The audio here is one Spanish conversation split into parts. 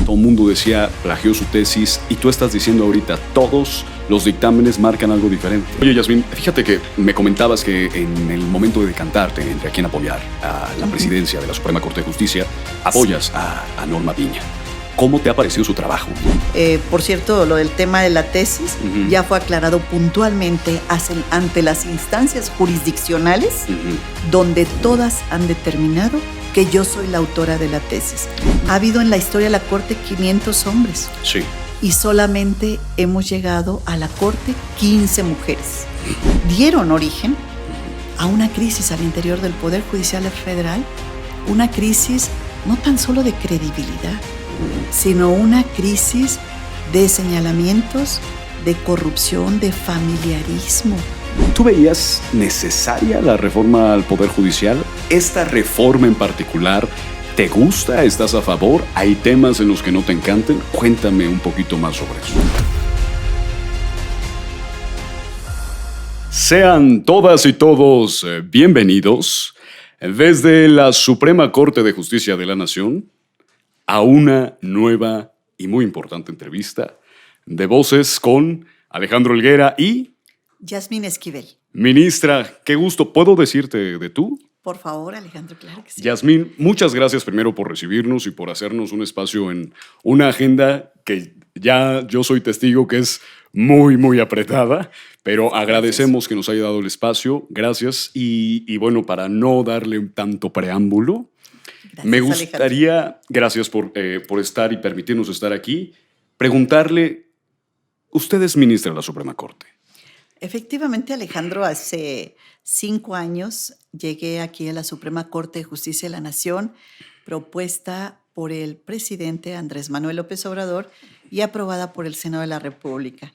Todo el mundo decía, plagió su tesis, y tú estás diciendo ahorita, todos los dictámenes marcan algo diferente. Oye, Yasmín, fíjate que me comentabas que en el momento de decantarte entre a quién apoyar, a la presidencia de la Suprema Corte de Justicia, apoyas a Norma Piña. ¿Cómo te ha parecido su trabajo? Por cierto, lo del tema de la tesis ya fue aclarado puntualmente ante las instancias jurisdiccionales, donde todas han determinado que yo soy la autora de la tesis. Ha habido en la historia de la Corte 500 hombres. Sí. Y solamente hemos llegado a la Corte 15 mujeres. Dieron origen a una crisis al interior del Poder Judicial Federal, una crisis no tan solo de credibilidad, sino una crisis de señalamientos, de corrupción, de familiarismo. ¿Tú veías necesaria la reforma al Poder Judicial? ¿Esta reforma en particular te gusta? ¿Estás a favor? ¿Hay temas en los que no te encanten? Cuéntame un poquito más sobre eso. Sean todas y todos bienvenidos desde la Suprema Corte de Justicia de la Nación a una nueva y muy importante entrevista de Voces con Alejandro Helguera y Yasmín Esquivel. Ministra, qué gusto. ¿Puedo decirte de tú? Por favor, Alejandro, claro que sí. Yasmín, muchas gracias primero por recibirnos y por hacernos un espacio en una agenda que ya yo soy testigo que es muy, muy apretada, pero agradecemos que nos haya dado el espacio. Gracias. Y bueno, para no darle tanto preámbulo, Gracias, me gustaría, Alejandro. gracias por estar y permitirnos estar aquí, preguntarle, usted es ministra de la Suprema Corte. Efectivamente, Alejandro, hace 5 años llegué aquí a la Suprema Corte de Justicia de la Nación, propuesta por el presidente Andrés Manuel López Obrador y aprobada por el Senado de la República.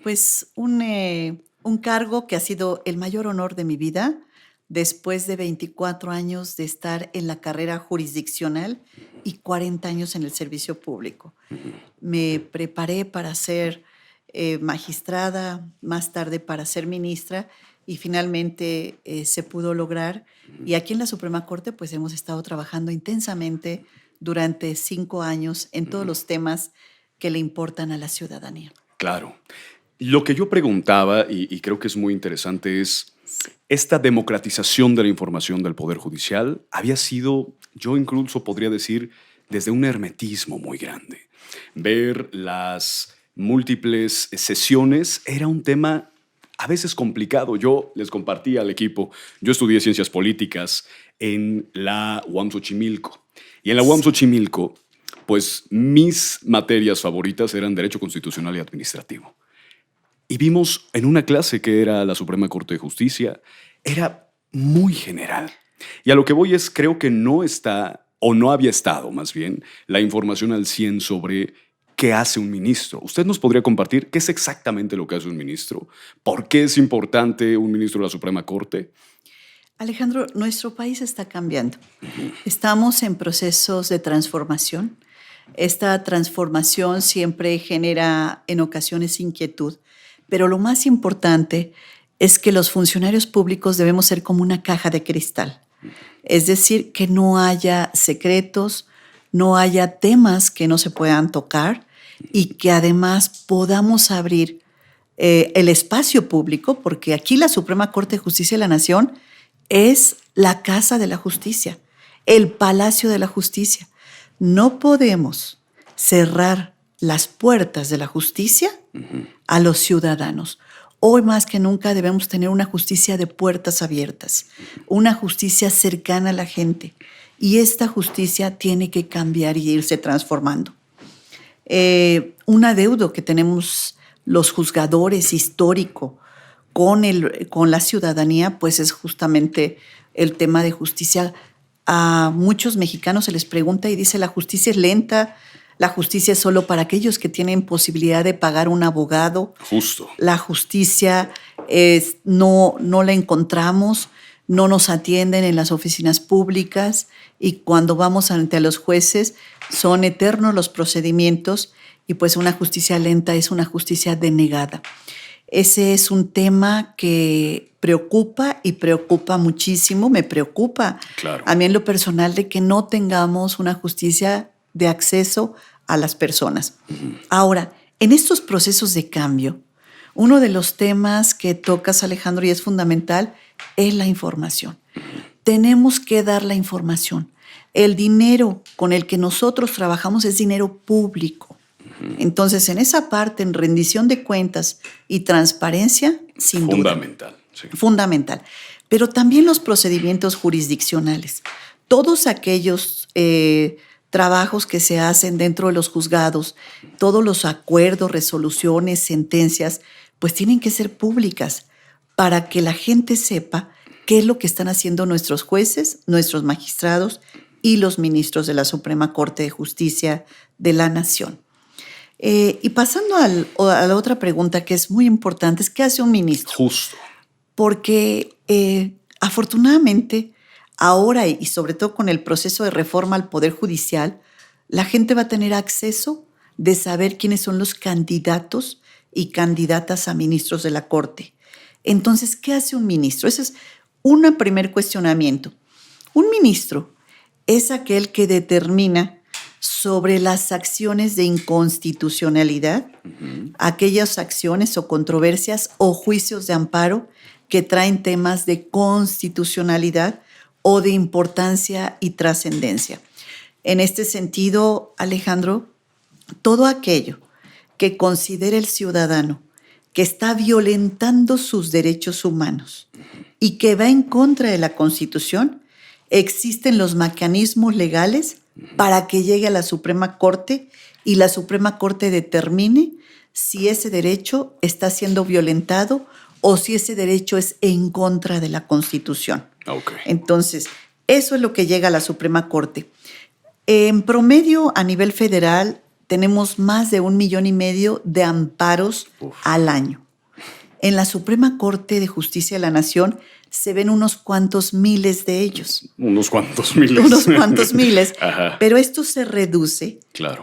Pues un cargo que ha sido el mayor honor de mi vida, después de 24 años de estar en la carrera jurisdiccional y 40 años en el servicio público. Me preparé para ser magistrada, más tarde para ser ministra, y finalmente se pudo lograr. Y aquí en la Suprema Corte pues hemos estado trabajando intensamente durante 5 años en todos los temas que le importan a la ciudadanía. Claro. Lo que yo preguntaba, y creo que es muy interesante, es esta democratización de la información del Poder Judicial había sido, yo incluso podría decir, desde un hermetismo muy grande. Ver las múltiples sesiones era un tema a veces complicado. Yo les compartí al equipo, yo estudié Ciencias Políticas en la UAM Xochimilco. Y en la UAM Xochimilco, pues mis materias favoritas eran Derecho Constitucional y Administrativo. Y vimos en una clase que era la Suprema Corte de Justicia, era muy general. Y a lo que voy es, creo que no está, o no había estado más bien, la información al 100 sobre qué hace un ministro. ¿Usted nos podría compartir qué es exactamente lo que hace un ministro? ¿Por qué es importante un ministro de la Suprema Corte? Alejandro, nuestro país está cambiando. Estamos en procesos de transformación. Esta transformación siempre genera en ocasiones inquietud, pero lo más importante es que los funcionarios públicos debemos ser como una caja de cristal. Es decir, que no haya secretos, no haya temas que no se puedan tocar y que además podamos abrir el espacio público, porque aquí la Suprema Corte de Justicia de la Nación es la casa de la justicia, el palacio de la justicia. No podemos cerrar las puertas de la justicia a los ciudadanos. Hoy más que nunca debemos tener una justicia de puertas abiertas, una justicia cercana a la gente. Y esta justicia tiene que cambiar y irse transformando. Un adeudo que tenemos los juzgadores histórico con la ciudadanía, pues es justamente el tema de justicia. A muchos mexicanos se les pregunta y dice, la justicia es lenta, la justicia es solo para aquellos que tienen posibilidad de pagar un abogado. Justo. La justicia no la encontramos, no nos atienden en las oficinas públicas y cuando vamos ante los jueces son eternos los procedimientos y pues una justicia lenta es una justicia denegada. Ese es un tema que preocupa y preocupa muchísimo, me preocupa Claro. a mí en lo personal de que no tengamos una justicia de acceso a las personas. Ahora, en estos procesos de cambio, uno de los temas que tocas, Alejandro, y es fundamental, es la información. Tenemos que dar la información. El dinero con el que nosotros trabajamos es dinero público. Entonces, en esa parte, en rendición de cuentas y transparencia, sin duda. Fundamental. Sí. Fundamental. Pero también los procedimientos jurisdiccionales. Todos aquellos trabajos que se hacen dentro de los juzgados, todos los acuerdos, resoluciones, sentencias, pues tienen que ser públicas para que la gente sepa qué es lo que están haciendo nuestros jueces, nuestros magistrados y los ministros de la Suprema Corte de Justicia de la Nación. Y pasando a la otra pregunta que es muy importante, es ¿qué hace un ministro? Justo. Porque afortunadamente ahora y sobre todo con el proceso de reforma al Poder Judicial, la gente va a tener acceso de saber quiénes son los candidatos y candidatas a ministros de la Corte. Entonces, ¿qué hace un ministro? Ese es un primer cuestionamiento. Un ministro es aquel que determina sobre las acciones de inconstitucionalidad, aquellas acciones o controversias o juicios de amparo que traen temas de constitucionalidad o de importancia y trascendencia. En este sentido, Alejandro, todo aquello que considere el ciudadano que está violentando sus derechos humanos y que va en contra de la Constitución, existen los mecanismos legales para que llegue a la Suprema Corte y la Suprema Corte determine si ese derecho está siendo violentado o si ese derecho es en contra de la Constitución. Okay. Entonces, eso es lo que llega a la Suprema Corte. En promedio, a nivel federal, tenemos más de 1,5 millones de amparos al año. En la Suprema Corte de Justicia de la Nación se ven unos cuantos miles de ellos. Unos cuantos miles. Unos cuantos miles. Ajá. Pero esto se reduce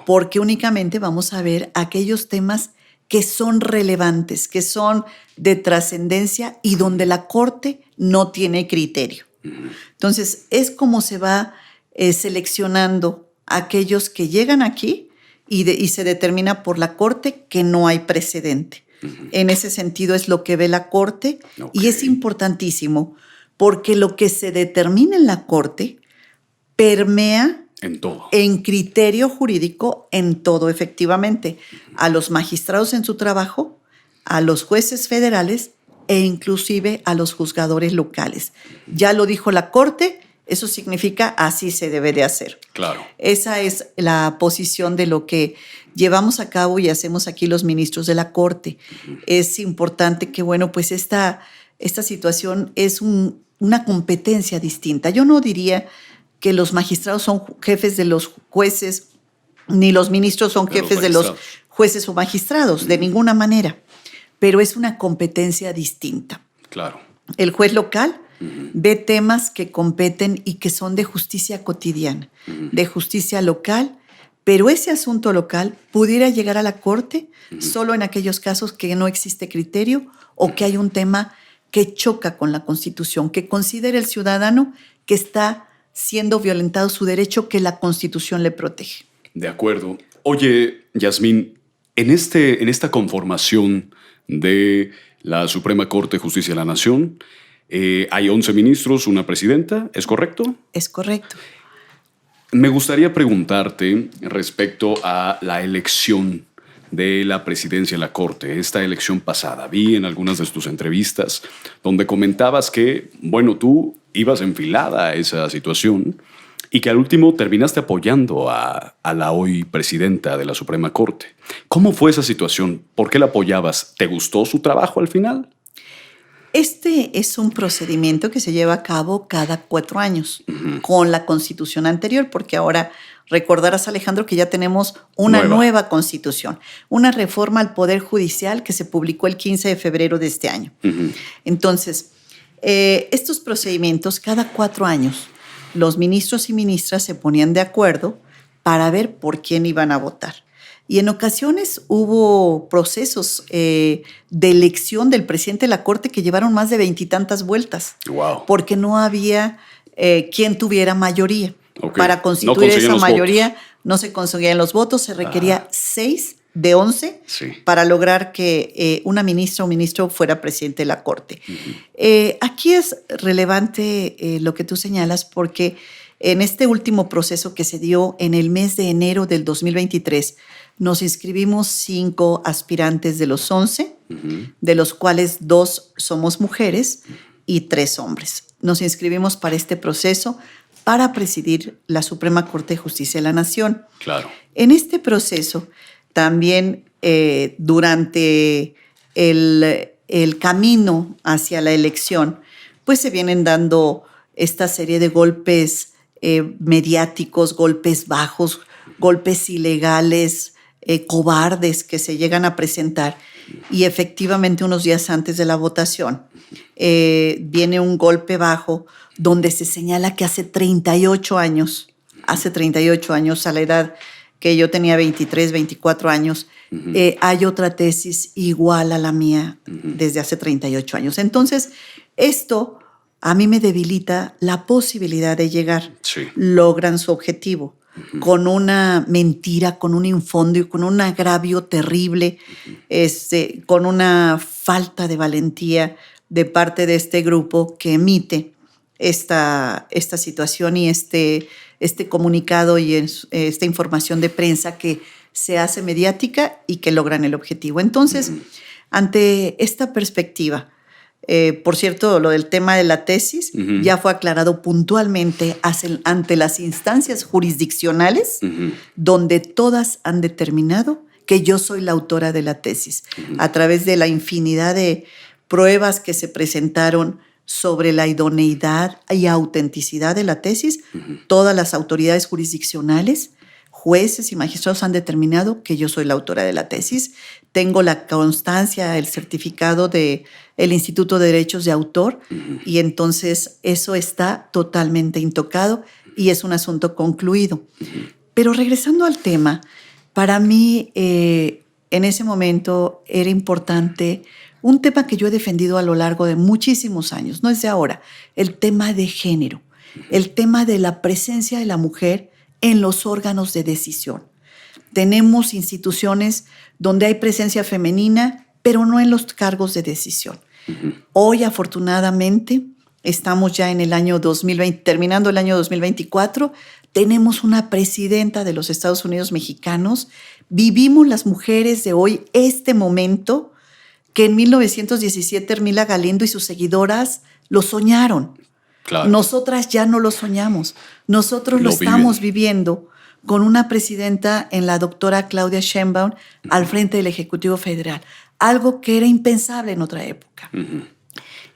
porque únicamente vamos a ver aquellos temas que son relevantes, que son de trascendencia y donde la Corte no tiene criterio. Entonces, es como se va seleccionando aquellos que llegan aquí y se determina por la Corte que no hay precedente. En ese sentido es lo que ve la Corte y es importantísimo porque lo que se determina en la Corte permea en todo. En criterio jurídico, en todo, efectivamente. A los magistrados en su trabajo, a los jueces federales e inclusive a los juzgadores locales. Ya lo dijo la Corte, eso significa así se debe de hacer. Claro. Esa es la posición de lo que llevamos a cabo y hacemos aquí los ministros de la Corte. Es importante que, bueno, pues esta situación es una competencia distinta. Yo no diría que los magistrados son jefes de los jueces, ni los ministros son jefes de los jueces o magistrados, de ninguna manera. Pero es una competencia distinta. Claro. El juez local ve temas que competen y que son de justicia cotidiana, de justicia local, pero ese asunto local pudiera llegar a la Corte solo en aquellos casos que no existe criterio o que hay un tema que choca con la Constitución, que considere el ciudadano que está siendo violentado su derecho que la Constitución le protege. De acuerdo. Oye, Yasmín, en esta conformación de la Suprema Corte de Justicia de la Nación, hay 11 ministros, una presidenta, ¿es correcto? Es correcto. Me gustaría preguntarte respecto a la elección de la presidencia de la Corte, esta elección pasada. Vi en algunas de tus entrevistas donde comentabas que, bueno, tú ibas enfilada a esa situación y que al último terminaste apoyando a la hoy presidenta de la Suprema Corte. ¿Cómo fue esa situación? ¿Por qué la apoyabas? ¿Te gustó su trabajo al final? Este es un procedimiento que se lleva a cabo cada 4 años con la Constitución anterior, porque ahora recordarás, Alejandro, que ya tenemos una nueva Constitución, una reforma al Poder Judicial que se publicó el 15 de febrero de este año. Entonces, estos procedimientos cada 4 años, los ministros y ministras se ponían de acuerdo para ver por quién iban a votar. Y en ocasiones hubo procesos de elección del presidente de la Corte que llevaron más de 20 y tantas vueltas. Wow. Porque no había quien tuviera mayoría. Okay. Para constituir esa mayoría no se conseguían los votos, se requería 6 de 11 para lograr que una ministra o ministro fuera presidente de la Corte. Aquí es relevante lo que tú señalas porque en este último proceso que se dio en el mes de enero del 2023, nos inscribimos 5 aspirantes de los 11, de los cuales 2 somos mujeres y 3 hombres. Nos inscribimos para este proceso para presidir la Suprema Corte de Justicia de la Nación. Claro. En este proceso, también durante el camino hacia la elección, pues se vienen dando esta serie de golpes mediáticos, golpes bajos, golpes ilegales, cobardes que se llegan a presentar. Y efectivamente, unos días antes de la votación, viene un golpe bajo donde se señala que hace 38 años, a la edad que yo tenía 23, 24 años, hay otra tesis igual a la mía desde hace 38 años. Entonces, esto a mí me debilita la posibilidad de llegar. Sí. Logran su objetivo con una mentira, con un infondio, con un agravio terrible, con una falta de valentía de parte de este grupo que emite esta situación y este comunicado y esta información de prensa que se hace mediática y que logran el objetivo. Entonces, ante esta perspectiva, por cierto, lo del tema de la tesis ya fue aclarado puntualmente ante las instancias jurisdiccionales, donde todas han determinado que yo soy la autora de la tesis, a través de la infinidad de pruebas que se presentaron sobre la idoneidad y autenticidad de la tesis. Todas las autoridades jurisdiccionales, jueces y magistrados han determinado que yo soy la autora de la tesis. Tengo la constancia, el certificado del Instituto de Derechos de Autor y entonces eso está totalmente intocado y es un asunto concluido. Pero regresando al tema, para mí en ese momento era importante un tema que yo he defendido a lo largo de muchísimos años, no es de ahora, el tema de género, el tema de la presencia de la mujer en los órganos de decisión. Tenemos instituciones donde hay presencia femenina, pero no en los cargos de decisión. Hoy, afortunadamente, estamos ya en el año 2020, terminando el año 2024, tenemos una presidenta de los Estados Unidos mexicanos. Vivimos las mujeres de hoy este momento que en 1917 Ermila Galindo y sus seguidoras lo soñaron. Claro. Nosotras ya no lo soñamos. Nosotros lo estamos viviendo con una presidenta en la doctora Claudia Sheinbaum al frente del Ejecutivo Federal. Algo que era impensable en otra época.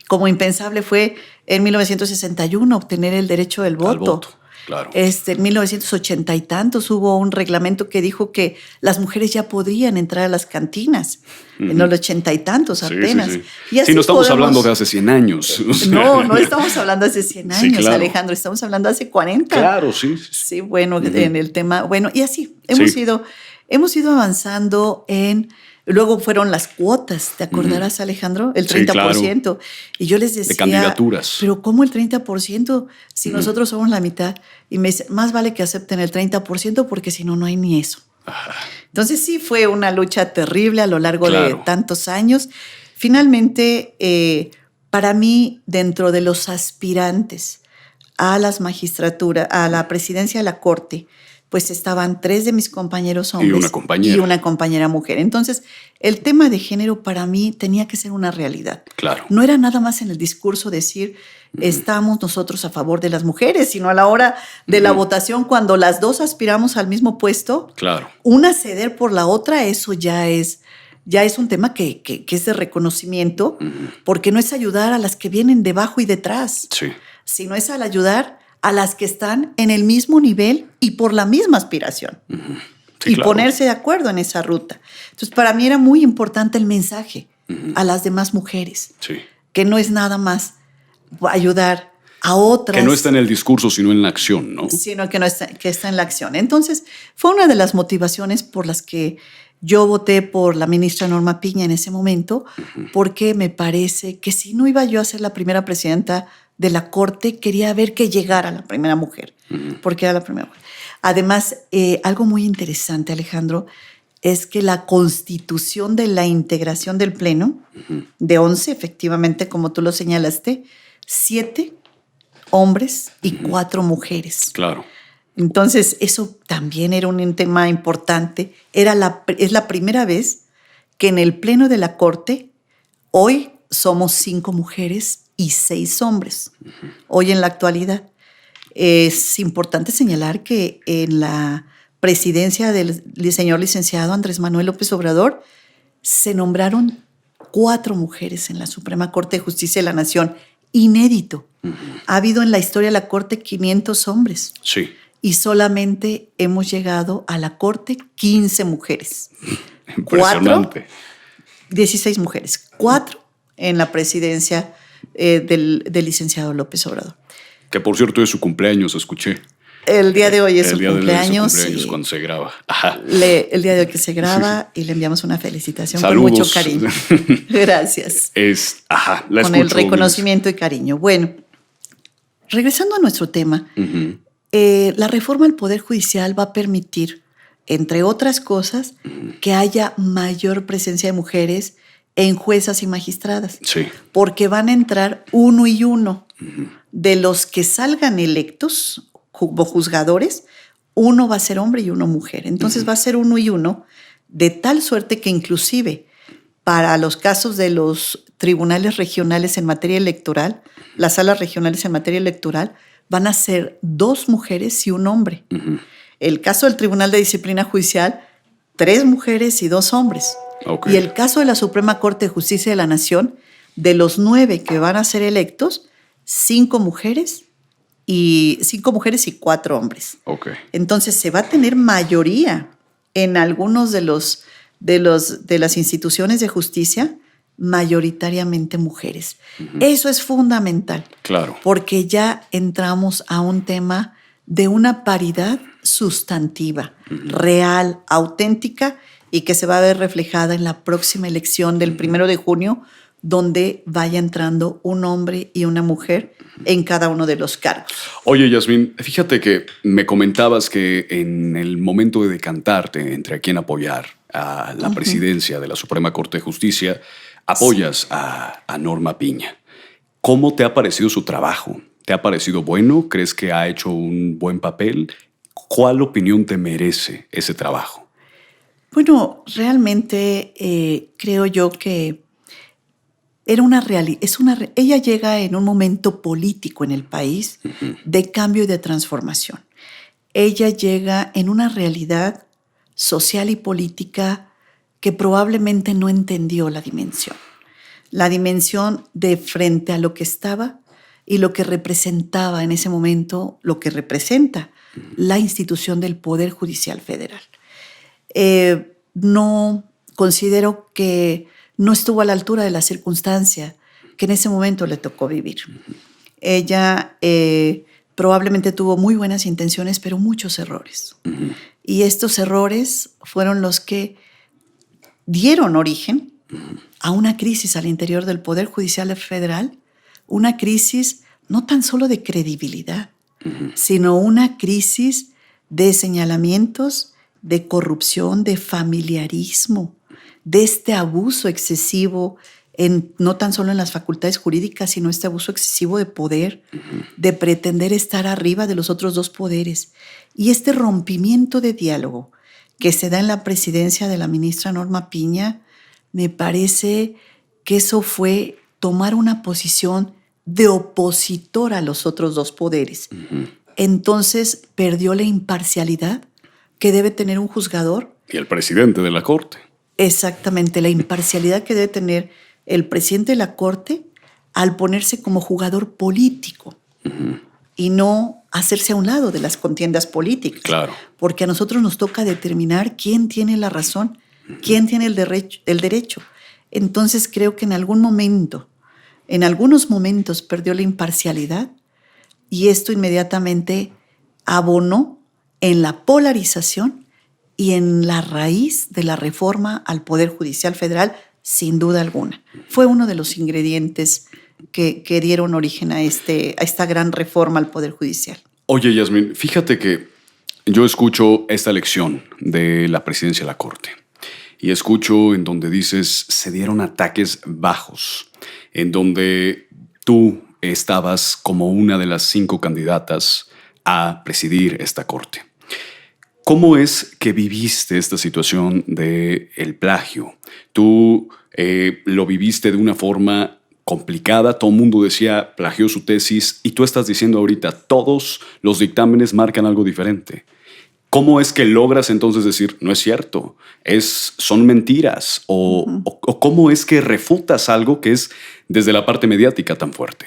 Como impensable fue en 1961 obtener el derecho del voto. Al voto. Claro. En 1980 y tantos hubo un reglamento que dijo que las mujeres ya podrían entrar a las cantinas. En los 80 y tantos apenas. Sí. Y así no estamos hablando de hace 100 años. No estamos hablando de hace 100 años, Sí, claro. Alejandro. Estamos hablando de hace 40. Claro, sí. Sí, bueno, en el tema. Bueno, y así hemos ido avanzando en. Luego fueron las cuotas, ¿te acordarás, Alejandro? El 30%. Sí, claro. Y yo les decía, de candidaturas. pero ¿cómo el 30% si nosotros somos la mitad? Y me dice, más vale que acepten el 30% porque si no, no hay ni eso. Entonces sí fue una lucha terrible a lo largo de tantos años. Finalmente, para mí, dentro de los aspirantes a las magistraturas, a la presidencia de la Corte, pues estaban 3 de mis compañeros hombres y una compañera mujer. Entonces, el tema de género para mí tenía que ser una realidad. Claro. No era nada más en el discurso decir, estamos nosotros a favor de las mujeres, sino a la hora de la votación, cuando las dos aspiramos al mismo puesto, una ceder por la otra, eso ya es un tema que es de reconocimiento, porque no es ayudar a las que vienen debajo y detrás, sino es al ayudar a las que están en el mismo nivel y por la misma aspiración. Ponerse de acuerdo en esa ruta. Entonces, para mí era muy importante el mensaje a las demás mujeres, que no es nada más ayudar a otras. Que no está en el discurso, sino en la acción, ¿no? Sino que está en la acción. Entonces, fue una de las motivaciones por las que yo voté por la ministra Norma Piña en ese momento, porque me parece que si no iba yo a ser la primera presidenta de la Corte quería ver que llegara la primera mujer, porque era la primera mujer. Además, algo muy interesante, Alejandro, es que la constitución de la integración del Pleno, de 11, efectivamente, como tú lo señalaste, 7 hombres y 4 mujeres. Claro. Entonces, eso también era un tema importante. Es la primera vez que en el Pleno de la Corte, hoy somos 5 mujeres y 6 hombres, hoy en la actualidad. Es importante señalar que en la presidencia del señor licenciado Andrés Manuel López Obrador se nombraron 4 mujeres en la Suprema Corte de Justicia de la Nación. Inédito. Ha habido en la historia de la Corte 500 hombres. Sí. Y solamente hemos llegado a la Corte 15 mujeres. Impresionante. 4, 16 mujeres. 4 en la presidencia del licenciado López Obrador. Que por cierto es su cumpleaños, escuché. El día de hoy es su cumpleaños. Cuando se graba. Ajá. El día de hoy que se graba y le enviamos una felicitación. Saludos. Con mucho cariño. Gracias. La con el reconocimiento y cariño. Bueno, regresando a nuestro tema, la reforma al Poder Judicial va a permitir, entre otras cosas, que haya mayor presencia de mujeres en juezas y magistradas. Sí. Porque van a entrar 1 y 1. De los que salgan electos como juzgadores, 1 va a ser hombre y 1 mujer. Entonces va a ser 1 y 1, de tal suerte que inclusive para los casos de los tribunales regionales en materia electoral, las salas regionales en materia electoral, van a ser 2 mujeres y 1 hombre. El caso del Tribunal de Disciplina Judicial, 3 mujeres y 2 hombres. Okay. Y el caso de la Suprema Corte de Justicia de la Nación, de los 9 que van a ser electos, 5 mujeres y 4 hombres. Okay. Entonces se va a tener mayoría en algunos de las instituciones de justicia, mayoritariamente mujeres. Eso es fundamental. Claro. Porque ya entramos a un tema de una paridad sustantiva, real, auténtica, y que se va a ver reflejada en la próxima elección del 1 de junio, donde vaya entrando un hombre y una mujer en cada uno de los cargos. Oye, Yasmín, fíjate que me comentabas que en el momento de decantarte entre a quién apoyar, a la presidencia de la Suprema Corte de Justicia, apoyas a Norma Piña. ¿Cómo te ha parecido su trabajo? ¿Te ha parecido bueno? ¿Crees que ha hecho un buen papel? ¿Cuál opinión te merece ese trabajo? Bueno, realmente creo yo que ella llega en un momento político en el país de cambio y de transformación. Ella llega en una realidad social y política que probablemente no entendió la dimensión de frente a lo que estaba y lo que representaba en ese momento, lo que representa la institución del Poder Judicial Federal. No considero que no estuvo a la altura de la circunstancia que en ese momento le tocó vivir. Ella probablemente tuvo muy buenas intenciones, pero muchos errores. Y estos errores fueron los que dieron origen a una crisis al interior del Poder Judicial Federal, una crisis no tan solo de credibilidad, sino una crisis de señalamientos, de corrupción, de familiarismo, de este abuso excesivo, no tan solo en las facultades jurídicas, sino este abuso excesivo de poder, de pretender estar arriba de los otros 2 poderes. Y este rompimiento de diálogo que se da en la presidencia de la ministra Norma Piña, me parece que eso fue tomar una posición de opositor a los otros 2 poderes. Entonces perdió la imparcialidad que debe tener un juzgador. Y el presidente de la Corte. Exactamente, la imparcialidad que debe tener el presidente de la Corte al ponerse como jugador político y no hacerse a un lado de las contiendas políticas. Claro. Porque a nosotros nos toca determinar quién tiene la razón, quién tiene el derecho. Entonces creo que en algunos momentos perdió la imparcialidad y esto inmediatamente abonó en la polarización y en la raíz de la reforma al Poder Judicial Federal, sin duda alguna. Fue uno de los ingredientes que dieron origen a esta gran reforma al Poder Judicial. Oye, Yasmín, fíjate que yo escucho esta lección de la presidencia de la Corte y escucho en donde dices se dieron ataques bajos, en donde tú estabas como una de las 5 candidatas a presidir esta Corte. ¿Cómo es que viviste esta situación del plagio? Tú lo viviste de una forma complicada, todo el mundo decía plagió su tesis y tú estás diciendo ahorita todos los dictámenes marcan algo diferente. ¿Cómo es que logras entonces decir no es cierto, son mentiras? ¿O cómo es que refutas algo que es desde la parte mediática tan fuerte?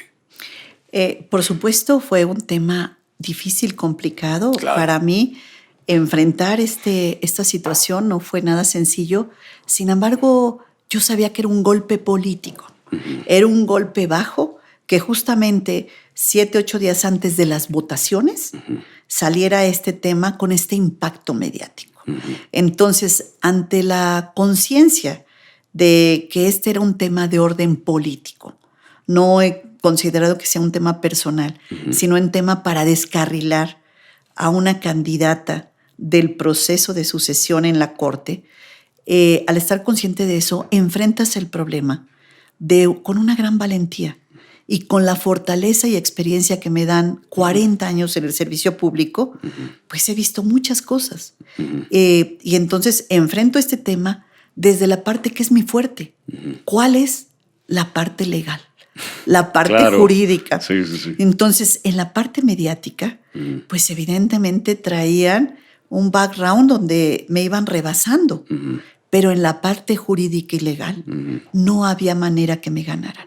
Por supuesto fue un tema difícil, complicado. Claro. Para mí enfrentar esta situación no fue nada sencillo. Sin embargo, yo sabía que era un golpe político. Era un golpe bajo que justamente 7, 8 días antes de las votaciones saliera este tema con este impacto mediático. Entonces, ante la conciencia de que este era un tema de orden político, no he considerado que sea un tema personal, sino un tema para descarrilar a una candidata del proceso de sucesión en la Corte, al estar consciente de eso, enfrentas el problema con una gran valentía y con la fortaleza y experiencia que me dan 40 años en el servicio público, pues he visto muchas cosas. Y entonces enfrento este tema desde la parte que es mi fuerte. ¿Cuál es? La parte legal, la parte jurídica. Sí, sí, sí. Entonces, en la parte mediática, pues evidentemente traían un background donde me iban rebasando. Pero en la parte jurídica y legal no había manera que me ganaran.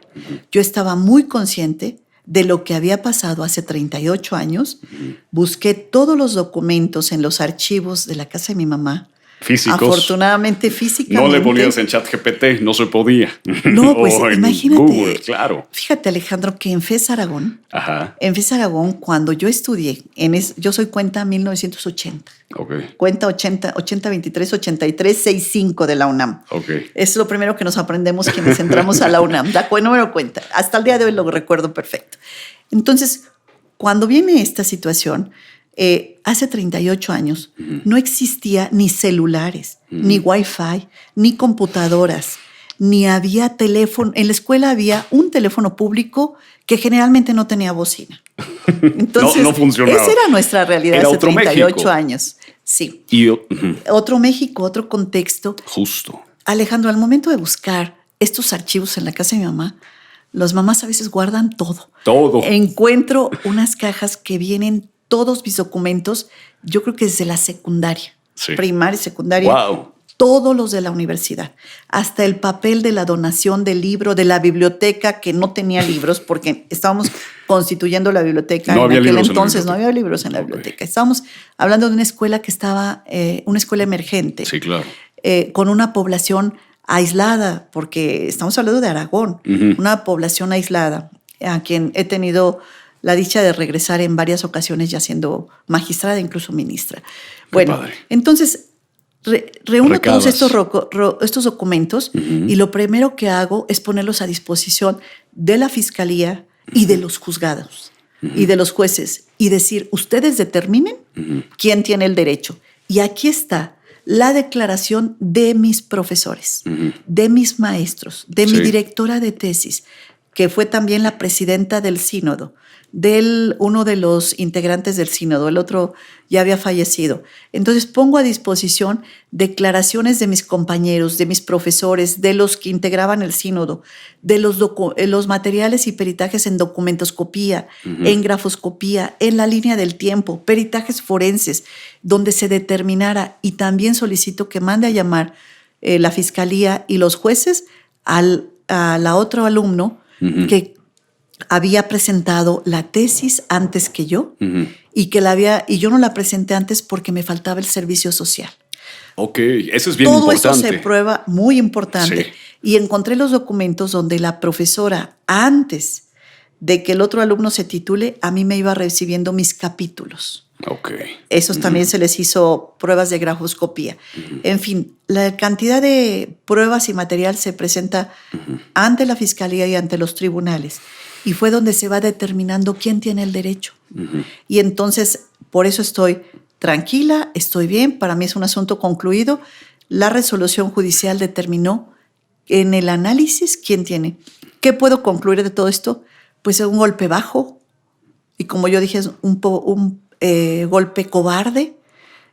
Yo estaba muy consciente de lo que había pasado hace 38 años. Busqué todos los documentos en los archivos de la casa de mi mamá. Físicos. Afortunadamente, físicamente. No le ponías en ChatGPT, no se podía. No, pues o imagínate. Google, claro. Fíjate, Alejandro, que en FES Aragón, cuando yo estudié, yo soy cuenta 1980. Okay. Cuenta 80, 23, 83, 65 de la UNAM. Okay. Es lo primero que nos aprendemos quienes entramos a la UNAM. No me lo cuenta. Hasta el día de hoy lo recuerdo perfecto. Entonces, cuando viene esta situación, hace 38 años no existía ni celulares, ni Wi-Fi, ni computadoras, ni había teléfono. En la escuela había un teléfono público que generalmente no tenía bocina. Entonces, no funcionaba. Esa era nuestra realidad era hace 38 México. Años. Sí. Y otro México, otro contexto. Justo. Alejandro, al momento de buscar estos archivos en la casa de mi mamá, las mamás a veces guardan todo. Todo. Encuentro unas cajas que vienen todos mis documentos, yo creo que desde la secundaria, primaria y secundaria, todos los de la universidad, hasta el papel de la donación del libro, de la biblioteca, que no tenía libros, porque estábamos constituyendo la biblioteca. No en había aquel libros entonces no había libros en la biblioteca. Estábamos hablando de una escuela que estaba, una escuela emergente, sí, claro. Con una población aislada, porque estamos hablando de Aragón, una población aislada, a quien he tenido la dicha de regresar en varias ocasiones ya siendo magistrada, incluso ministra. Bueno, entonces reúno todos estos documentos y lo primero que hago es ponerlos a disposición de la Fiscalía y de los juzgados y de los jueces y decir, ustedes determinen quién tiene el derecho. Y aquí está la declaración de mis profesores, de mis maestros, de mi directora de tesis, que fue también la presidenta del sínodo, uno de los integrantes del sínodo, el otro ya había fallecido. Entonces pongo a disposición declaraciones de mis compañeros, de mis profesores, de los que integraban el sínodo, de los materiales y peritajes en documentoscopía, en grafoscopía, en la línea del tiempo, peritajes forenses, donde se determinara, y también solicito que mande a llamar la fiscalía y los jueces a la otro alumno que había presentado la tesis antes que yo y yo no la presenté antes porque me faltaba el servicio social. Ok, eso es bien Todo importante. eso se prueba, muy importante. Sí. Y encontré los documentos donde la profesora, antes de que el otro alumno se titule, a mí me iba recibiendo mis capítulos. Okay. Esos también se les hizo pruebas de grafoscopía. En fin, la cantidad de pruebas y material se presenta ante la fiscalía y ante los tribunales. Y fue donde se va determinando quién tiene el derecho. Y entonces, por eso estoy tranquila, estoy bien, para mí es un asunto concluido. La resolución judicial determinó en el análisis quién tiene. ¿Qué puedo concluir de todo esto? Pues un golpe bajo, y como yo dije, es un golpe cobarde,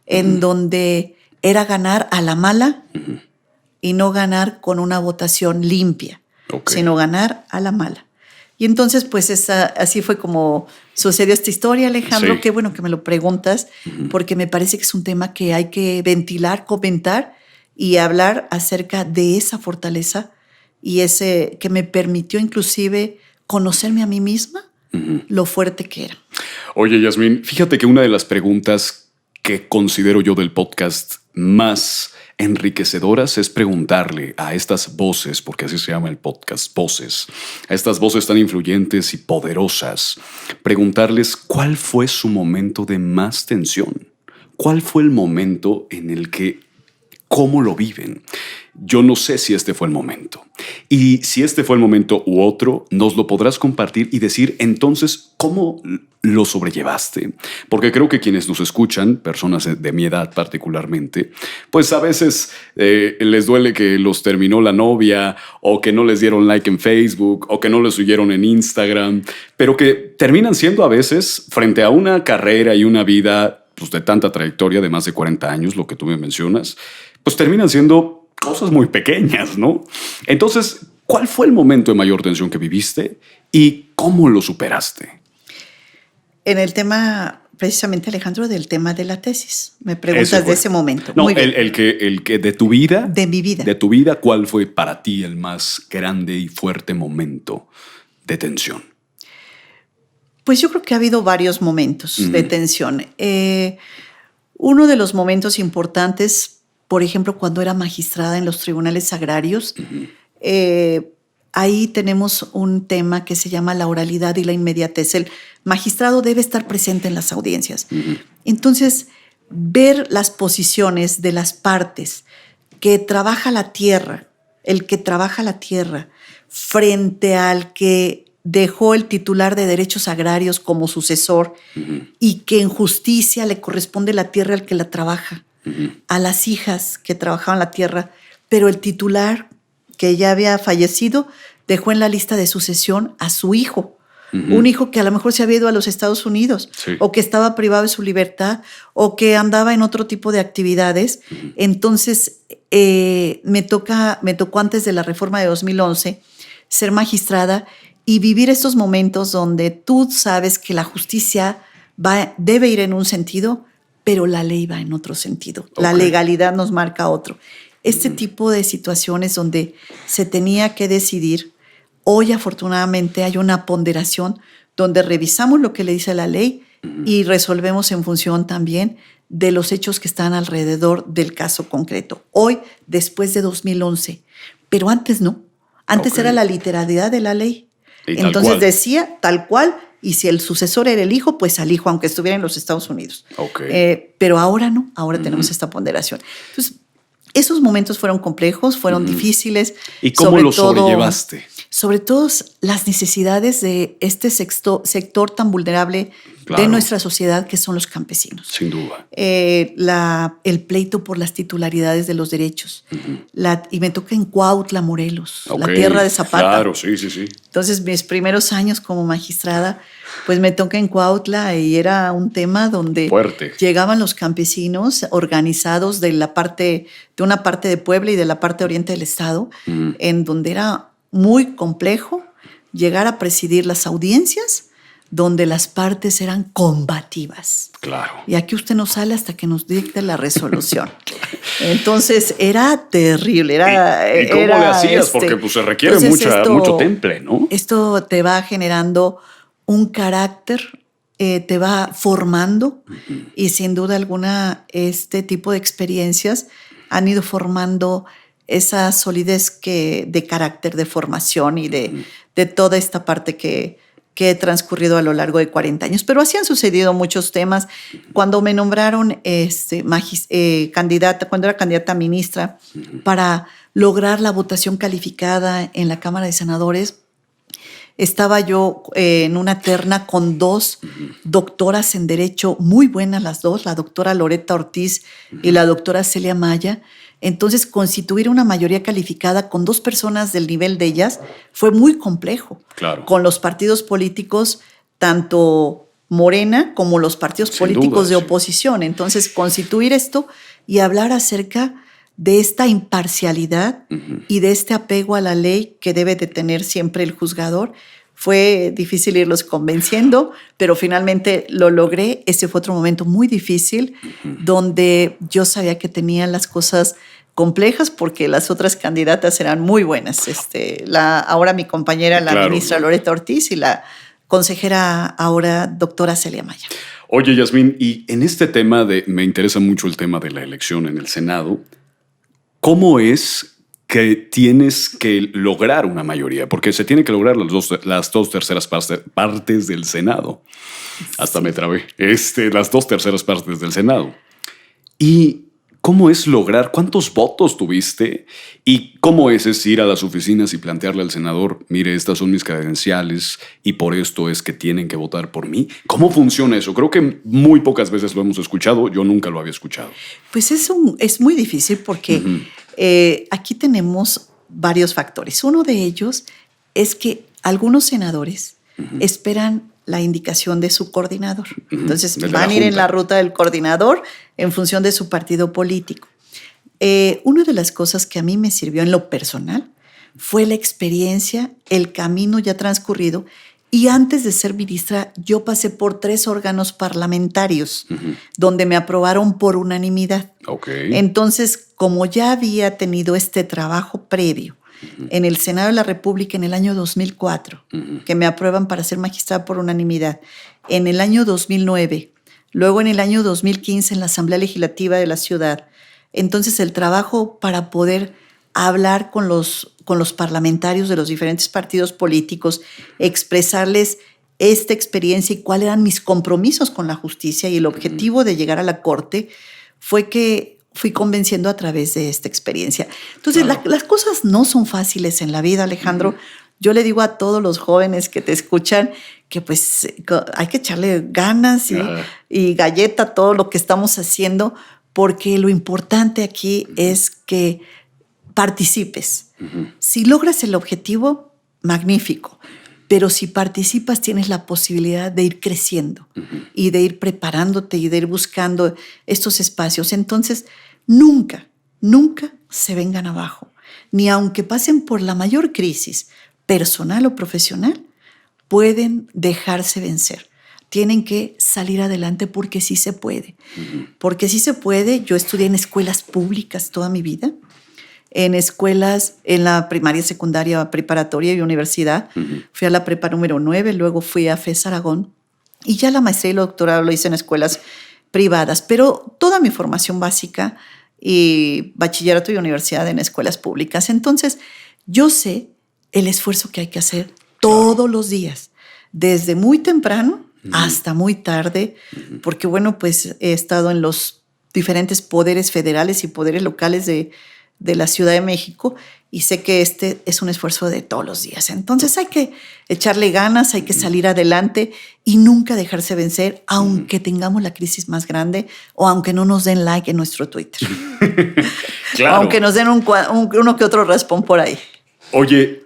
en donde era ganar a la mala y no ganar con una votación limpia, sino ganar a la mala. Y entonces, pues así fue como sucedió esta historia, Alejandro. Sí. Qué bueno que me lo preguntas, porque me parece que es un tema que hay que ventilar, comentar y hablar acerca de esa fortaleza y ese que me permitió inclusive conocerme a mí misma, lo fuerte que era. Oye, Yasmín, fíjate que una de las preguntas que considero yo del podcast más enriquecedoras es preguntarle a estas voces, porque así se llama el podcast, voces, a estas voces tan influyentes y poderosas, preguntarles cuál fue su momento de más tensión, cuál fue el momento en el que, cómo lo viven. Yo no sé si este fue el momento. Y si este fue el momento u otro, nos lo podrás compartir y decir entonces cómo lo sobrellevaste. Porque creo que quienes nos escuchan, personas de mi edad particularmente, pues a veces les duele que los terminó la novia o que no les dieron like en Facebook o que no les siguieron en Instagram, pero que terminan siendo a veces frente a una carrera y una vida pues, de tanta trayectoria de más de 40 años, lo que tú me mencionas, pues terminan siendo cosas muy pequeñas, ¿no? Entonces, ¿cuál fue el momento de mayor tensión que viviste y cómo lo superaste? En el tema, precisamente, Alejandro, del tema de la tesis. Me preguntas de ese momento. No, el que de tu vida. De mi vida. De tu vida, ¿cuál fue para ti el más grande y fuerte momento de tensión? Pues yo creo que ha habido varios momentos de tensión. Uno de los momentos importantes, por ejemplo, cuando era magistrada en los tribunales agrarios, ahí tenemos un tema que se llama la oralidad y la inmediatez. El magistrado debe estar presente en las audiencias. Entonces, ver las posiciones de las partes que trabaja la tierra, el que trabaja la tierra, frente al que dejó el titular de derechos agrarios como sucesor y que en justicia le corresponde la tierra al que la trabaja. A las hijas que trabajaban la tierra, pero el titular, que ya había fallecido, dejó en la lista de sucesión a su hijo. Un hijo que a lo mejor se había ido a los Estados Unidos, o que estaba privado de su libertad, o que andaba en otro tipo de actividades. Entonces, me tocó antes de la reforma de 2011 ser magistrada y vivir estos momentos donde tú sabes que la justicia debe ir en un sentido, pero la ley va en otro sentido. La legalidad nos marca otro. Este tipo de situaciones donde se tenía que decidir, hoy afortunadamente hay una ponderación donde revisamos lo que le dice la ley y resolvemos en función también de los hechos que están alrededor del caso concreto. Hoy, después de 2011, pero antes no. Antes era la literalidad de la ley. Entonces decía tal cual, y si el sucesor era el hijo, pues al hijo, aunque estuviera en los Estados Unidos. Pero ahora no, ahora tenemos esta ponderación. Entonces, esos momentos fueron complejos, fueron difíciles. ¿Y cómo lo sobrellevaste? Sobre todo las necesidades de este sector tan vulnerable de nuestra sociedad, que son los campesinos. Sin duda. El pleito por las titularidades de los derechos. Y me toca en Cuautla, Morelos, la tierra de Zapata. Claro, sí. Entonces, mis primeros años como magistrada, pues me toca en Cuautla y era un tema donde llegaban los campesinos organizados de una parte de Puebla y de la parte oriente del estado, en donde era muy complejo llegar a presidir las audiencias donde las partes eran combativas. Claro. Y aquí usted no sale hasta que nos dicte la resolución. Entonces, era terrible. ¿Y cómo le hacías? Porque pues, se requiere mucho temple, ¿no? Esto te va generando un carácter, te va formando y sin duda alguna este tipo de experiencias han ido formando esa solidez de carácter, de formación y de toda esta parte que que he transcurrido a lo largo de 40 años. Pero así han sucedido muchos temas. Cuando me nombraron candidata, cuando era candidata a ministra, para lograr la votación calificada en la Cámara de Senadores, estaba yo en una terna con dos doctoras en Derecho, muy buenas las dos, la doctora Loreta Ortiz y la doctora Celia Maya. Entonces, constituir una mayoría calificada con dos personas del nivel de ellas fue muy complejo. Claro. Con los partidos políticos, tanto Morena como los partidos políticos de oposición. Entonces, constituir esto y hablar acerca de esta imparcialidad y de este apego a la ley que debe de tener siempre el juzgador. Fue difícil irlos convenciendo, pero finalmente lo logré. Ese fue otro momento muy difícil, donde yo sabía que tenían las cosas complejas porque las otras candidatas eran muy buenas. Ahora mi compañera, la ministra Loreta Ortiz, y la consejera ahora, doctora Celia Maya. Oye, Yasmín, y en este tema me interesa mucho el tema de la elección en el Senado. ¿Cómo es que tienes que lograr una mayoría? Porque se tiene que lograr las dos terceras partes del Senado. Hasta me trabé. Las 2/3 partes del Senado. ¿Y cómo es lograr? ¿Cuántos votos tuviste? ¿Y cómo es ir a las oficinas y plantearle al senador, mire, estas son mis credenciales y por esto es que tienen que votar por mí? ¿Cómo funciona eso? Creo que muy pocas veces lo hemos escuchado. Yo nunca lo había escuchado. Pues es muy difícil porque aquí tenemos varios factores. Uno de ellos es que algunos senadores esperan la indicación de su coordinador. Entonces van a ir en la ruta del coordinador en función de su partido político. Una de las cosas que a mí me sirvió en lo personal fue la experiencia, el camino ya transcurrido. Y antes de ser ministra, yo pasé por 3 órganos parlamentarios donde me aprobaron por unanimidad. Okay. Entonces, como ya había tenido este trabajo previo en el Senado de la República en el año 2004, que me aprueban para ser magistrada por unanimidad, en el año 2009, luego en el año 2015 en la Asamblea Legislativa de la ciudad. Entonces, el trabajo para poder hablar con los parlamentarios de los diferentes partidos políticos, expresarles esta experiencia y cuáles eran mis compromisos con la justicia y el objetivo de llegar a la Corte, fue que fui convenciendo a través de esta experiencia. Entonces, las cosas no son fáciles en la vida, Alejandro. Yo le digo a todos los jóvenes que te escuchan que pues hay que echarle ganas y galleta a todo lo que estamos haciendo, porque lo importante aquí es que participes. Si logras el objetivo, magnífico. Pero si participas, tienes la posibilidad de ir creciendo y de ir preparándote y de ir buscando estos espacios. Entonces, nunca se vengan abajo. Ni aunque pasen por la mayor crisis, personal o profesional, pueden dejarse vencer. Tienen que salir adelante porque sí se puede. Porque sí se puede. Yo estudié en escuelas públicas toda mi vida. En escuelas, en la primaria, secundaria, preparatoria y universidad. Fui a la prepa número 9, luego fui a FES Aragón y ya la maestría y el doctorado lo hice en escuelas privadas, pero toda mi formación básica y bachillerato y universidad en escuelas públicas. Entonces, yo sé el esfuerzo que hay que hacer todos los días, desde muy temprano hasta muy tarde, porque bueno, pues he estado en los diferentes poderes federales y poderes locales de la Ciudad de México y sé que este es un esfuerzo de todos los días. Entonces hay que echarle ganas, hay que salir adelante y nunca dejarse vencer, aunque tengamos la crisis más grande o aunque no nos den like en nuestro Twitter. Claro. Aunque nos den uno que otro raspón por ahí. Oye,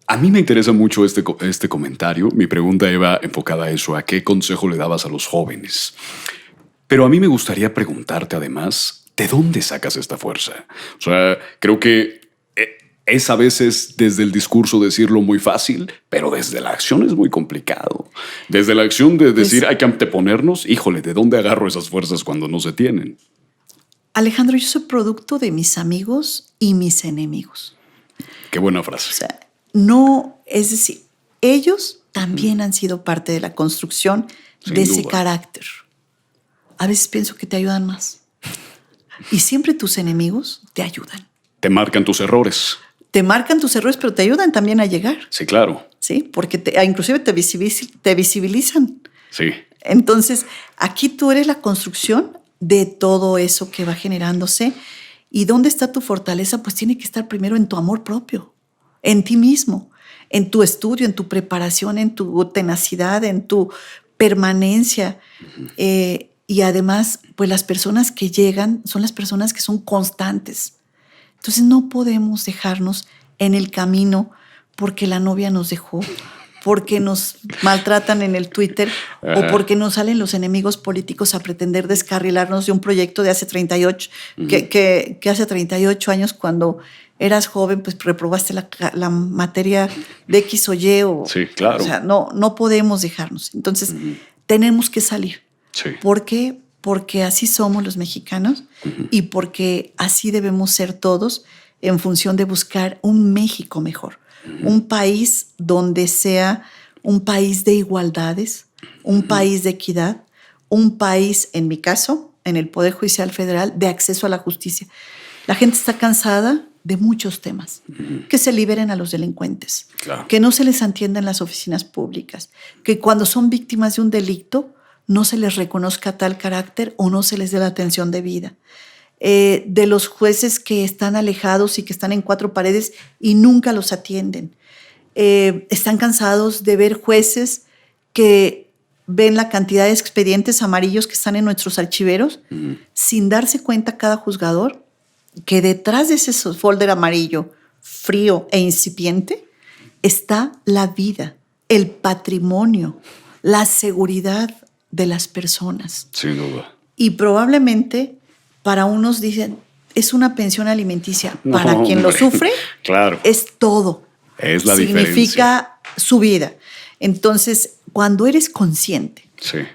a mí me interesa mucho este comentario. Mi pregunta iba enfocada a eso, ¿a qué consejo le dabas a los jóvenes? Pero a mí me gustaría preguntarte además, ¿de dónde sacas esta fuerza? O sea, creo que es a veces desde el discurso decirlo muy fácil, pero desde la acción es muy complicado. Desde la acción de decir hay que anteponernos, híjole, ¿de dónde agarro esas fuerzas cuando no se tienen? Alejandro, yo soy producto de mis amigos y mis enemigos. Qué buena frase. O sea, no, es decir, ellos también han sido parte de la construcción de ese carácter. A veces pienso que te ayudan más. Y siempre tus enemigos te ayudan. Te marcan tus errores. te marcan tus errores, pero te ayudan también a llegar. Sí, claro. Sí, porque inclusive te visibilizan. Sí. Entonces, aquí tú eres la construcción de todo eso que va generándose. ¿Y dónde está tu fortaleza? Pues tiene que estar primero en tu amor propio, en ti mismo, en tu estudio, en tu preparación, en tu tenacidad, en tu permanencia. Y además, pues las personas que llegan son las personas que son constantes. Entonces no podemos dejarnos en el camino porque la novia nos dejó, porque nos maltratan en el Twitter o porque nos salen los enemigos políticos a pretender descarrilarnos de un proyecto de hace 38, que hace 38 años cuando eras joven, pues reprobaste la materia de X o Y. Sí, claro. O sea, no podemos dejarnos. Entonces, tenemos que salir. Sí. ¿Por qué? Porque así somos los mexicanos y porque así debemos ser todos en función de buscar un México mejor. Un país donde sea un país de igualdades, un país de equidad, un país, en mi caso, en el Poder Judicial Federal, de acceso a la justicia. La gente está cansada de muchos temas. Que se liberen a los delincuentes, Claro. que no se les atienda en las oficinas públicas, que cuando son víctimas de un delito no se les reconozca tal carácter o no se les dé la atención debida. De los jueces que están alejados y que están en cuatro paredes y nunca los atienden. Están cansados de ver jueces que ven la cantidad de expedientes amarillos que están en nuestros archiveros sin darse cuenta cada juzgador que detrás de ese folder amarillo frío e incipiente está la vida, el patrimonio, la seguridad de las personas. Sin duda. Y probablemente para unos dicen, es una pensión alimenticia. Para quien lo sufre, claro. es todo. Es la Significa su vida. Entonces, cuando eres consciente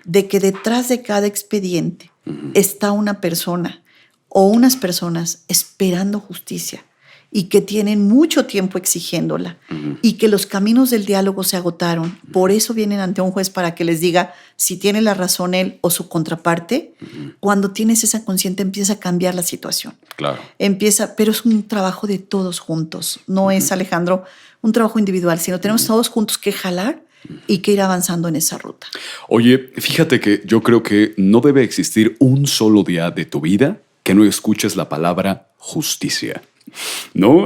de que detrás de cada expediente está una persona o unas personas esperando justicia y que tienen mucho tiempo exigiéndola y que los caminos del diálogo se agotaron, por eso vienen ante un juez para que les diga si tiene la razón él o su contraparte. Cuando tienes esa conciencia empieza a cambiar la situación. Claro. Pero es un trabajo de todos juntos. No es, Alejandro, un trabajo individual, sino tenemos todos juntos que jalar y que ir avanzando en esa ruta. Oye, fíjate que yo creo que no debe existir un solo día de tu vida que no escuches la palabra justicia. No,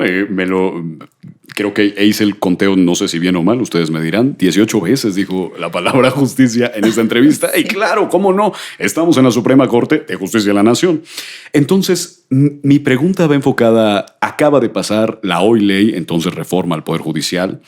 creo que hice el conteo, no sé si bien o mal, ustedes me dirán, 18 veces dijo la palabra justicia en esta entrevista. Y claro, ¿cómo no? Estamos en la Suprema Corte de Justicia de la Nación. Entonces, mi pregunta va enfocada, acaba de pasar la hoy ley, entonces reforma al Poder Judicial,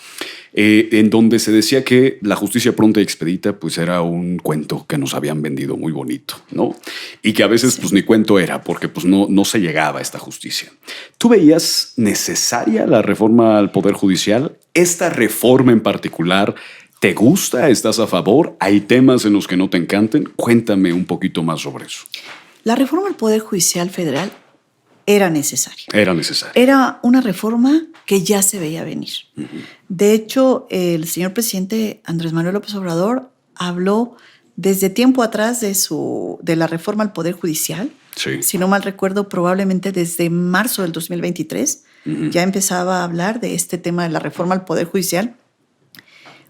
en donde se decía que la justicia pronta y expedita pues era un cuento que nos habían vendido muy bonito, ¿no? Y que a veces pues ni cuento era porque pues no se llegaba a esta justicia. ¿Tú veías necesaria la reforma al Poder Judicial? ¿Esta reforma en particular te gusta? ¿Estás a favor? ¿Hay temas en los que no te encanten? Cuéntame un poquito más sobre eso. La reforma al Poder Judicial Federal era necesaria. Era necesaria. Era una reforma que ya se veía venir. De hecho, el señor presidente Andrés Manuel López Obrador habló desde tiempo atrás de la reforma al Poder Judicial. Sí. Si no mal recuerdo, probablemente desde marzo del 2023 ya empezaba a hablar de este tema de la reforma al Poder Judicial.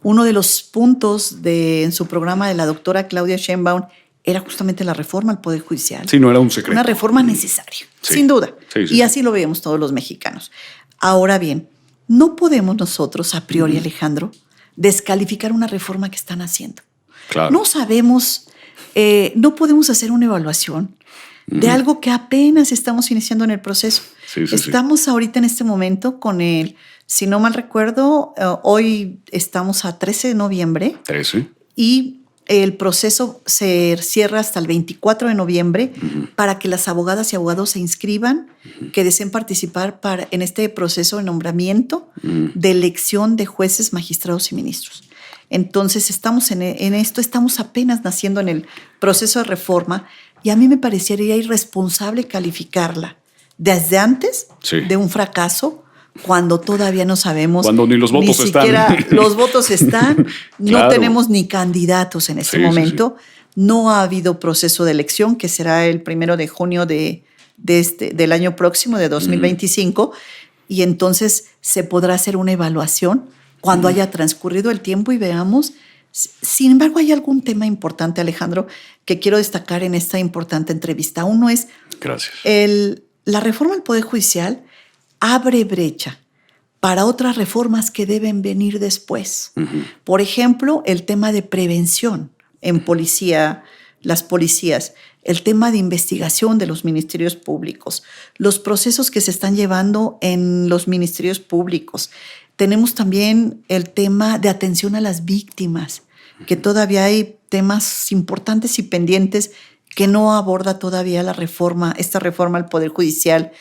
Uno de los puntos en su programa de la doctora Claudia Sheinbaum era justamente la reforma al Poder Judicial. Sí, no era un secreto. Una reforma necesaria, sí. sin duda. Sí. Y así lo vemos todos los mexicanos. Ahora bien, no podemos nosotros, a priori, Alejandro, descalificar una reforma que están haciendo. Claro. No sabemos, no podemos hacer una evaluación de algo que apenas estamos iniciando en el proceso. Estamos ahorita en este momento con si no mal recuerdo, hoy estamos a 13 de noviembre. 13. Y el proceso se cierra hasta el 24 de noviembre para que las abogadas y abogados se inscriban, que deseen participar en este proceso de nombramiento, de elección de jueces, magistrados y ministros. Entonces estamos en esto, estamos apenas naciendo en el proceso de reforma y a mí me parecería irresponsable calificarla desde antes de un fracaso, cuando todavía no sabemos. Cuando ni los votos ni siquiera los votos están, Claro. No tenemos ni candidatos en este momento. No ha habido proceso de elección, que será el 1 de junio del año próximo, de 2025. y entonces se podrá hacer una evaluación cuando haya transcurrido el tiempo y veamos. Sin embargo, hay algún tema importante, Alejandro, que quiero destacar en esta importante entrevista. Uno es, Gracias. La reforma al Poder Judicial abre brecha para otras reformas que deben venir después. Por ejemplo, el tema de prevención en policía, las policías, el tema de investigación de los ministerios públicos, los procesos que se están llevando en los ministerios públicos. Tenemos también el tema de atención a las víctimas, que todavía hay temas importantes y pendientes que no aborda todavía esta reforma al Poder Judicial.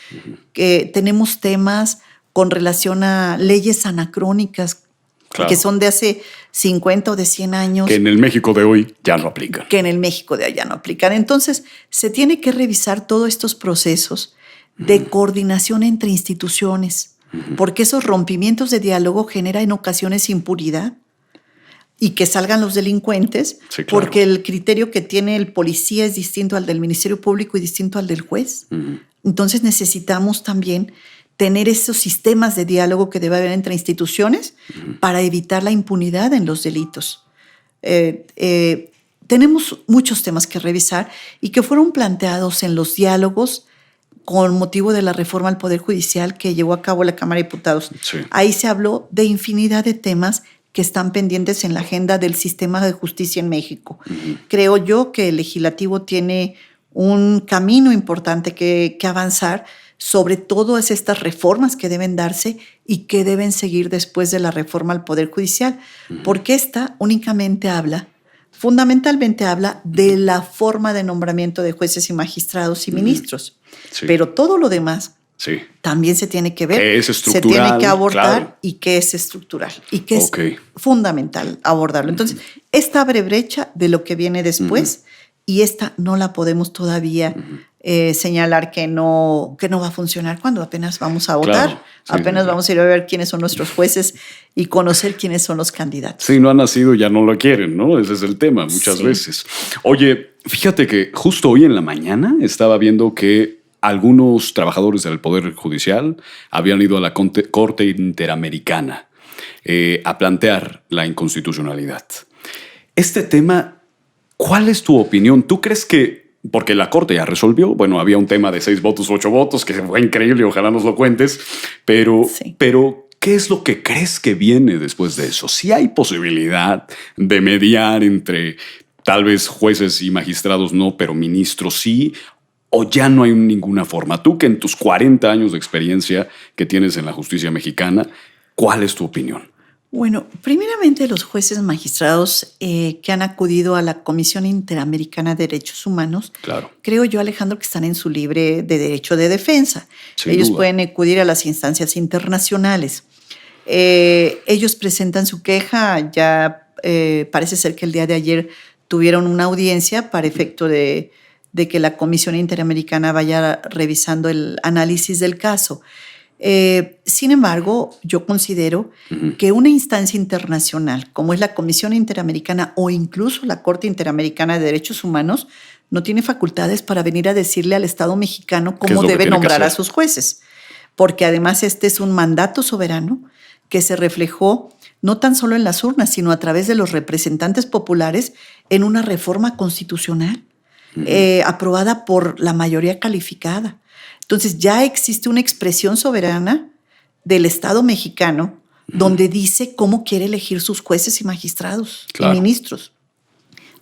Que tenemos temas con relación a leyes anacrónicas, claro, que son de hace 50 o de 100 años. Que en el México de hoy ya no aplican. Que en el México de allá no aplican. Entonces, se tiene que revisar todos estos procesos de coordinación entre instituciones, porque esos rompimientos de diálogo generan en ocasiones impunidad y que salgan los delincuentes, sí, claro, porque el criterio que tiene el policía es distinto al del Ministerio Público y distinto al del juez. Entonces, necesitamos también tener esos sistemas de diálogo que debe haber entre instituciones para evitar la impunidad en los delitos. Tenemos muchos temas que revisar y que fueron planteados en los diálogos con motivo de la reforma al Poder Judicial que llevó a cabo la Cámara de Diputados. Sí. Ahí se habló de infinidad de temas que están pendientes en la agenda del sistema de justicia en México. Creo yo que el legislativo tiene un camino importante que avanzar sobre todas estas reformas que deben darse y que deben seguir después de la reforma al Poder Judicial, porque esta únicamente fundamentalmente habla de la forma de nombramiento de jueces y magistrados y ministros. Sí. Pero todo lo demás también se tiene que ver, ¿qué es estructural? Se tiene que abordar, claro, y qué es estructural y qué es fundamental abordarlo. Entonces, esta abre brecha de lo que viene después y esta no la podemos todavía señalar que no va a funcionar cuando apenas vamos a votar, claro, apenas vamos a ir a ver quiénes son nuestros jueces y conocer quiénes son los candidatos. Sí, no han nacido, ya no lo quieren, ¿no? Ese es el tema muchas veces. Oye, fíjate que justo hoy en la mañana estaba viendo que algunos trabajadores del Poder Judicial habían ido a la Corte Interamericana a plantear la inconstitucionalidad. Este tema, ¿cuál es tu opinión? ¿Tú crees que, porque la Corte ya resolvió, bueno, había un tema de 6 votos, 8 votos, que fue increíble, ojalá nos lo cuentes, pero ¿qué es lo que crees que viene después de eso? ¿Sí hay posibilidad de mediar entre tal vez jueces y magistrados no, pero ministros sí? ¿O ya no hay ninguna forma? Tú que en tus 40 años de experiencia que tienes en la justicia mexicana, ¿cuál es tu opinión? Bueno, primeramente los jueces magistrados que han acudido a la Comisión Interamericana de Derechos Humanos, claro, creo yo, Alejandro, que están en su libre de derecho de defensa. Sin Ellos duda. Pueden acudir a las instancias internacionales. Ellos presentan su queja, ya parece ser que el día de ayer tuvieron una audiencia para efecto de que la Comisión Interamericana vaya revisando el análisis del caso. Sin embargo, yo considero que una instancia internacional como es la Comisión Interamericana o incluso la Corte Interamericana de Derechos Humanos no tiene facultades para venir a decirle al Estado mexicano cómo debe nombrar a sus jueces, porque además este es un mandato soberano que se reflejó no tan solo en las urnas, sino a través de los representantes populares en una reforma constitucional aprobada por la mayoría calificada. Entonces ya existe una expresión soberana del Estado mexicano donde dice cómo quiere elegir sus jueces y magistrados y ministros.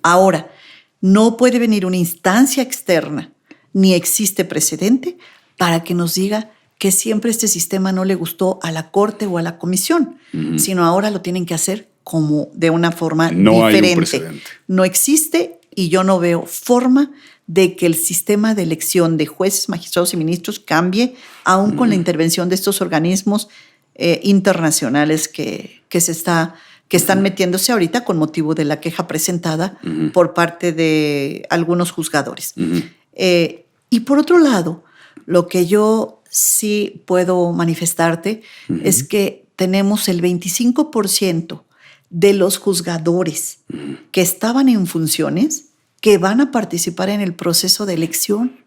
Ahora, no puede venir una instancia externa, ni existe precedente para que nos diga que siempre este sistema no le gustó a la Corte o a la Comisión, sino ahora lo tienen que hacer como de una forma diferente. Hay un precedente. No existe y yo no veo forma de que el sistema de elección de jueces, magistrados y ministros cambie, aún con la intervención de estos organismos internacionales que están metiéndose ahorita con motivo de la queja presentada por parte de algunos juzgadores. Y por otro lado, lo que yo sí puedo manifestarte es que tenemos el 25% de los juzgadores que estaban en funciones que van a participar en el proceso de elección,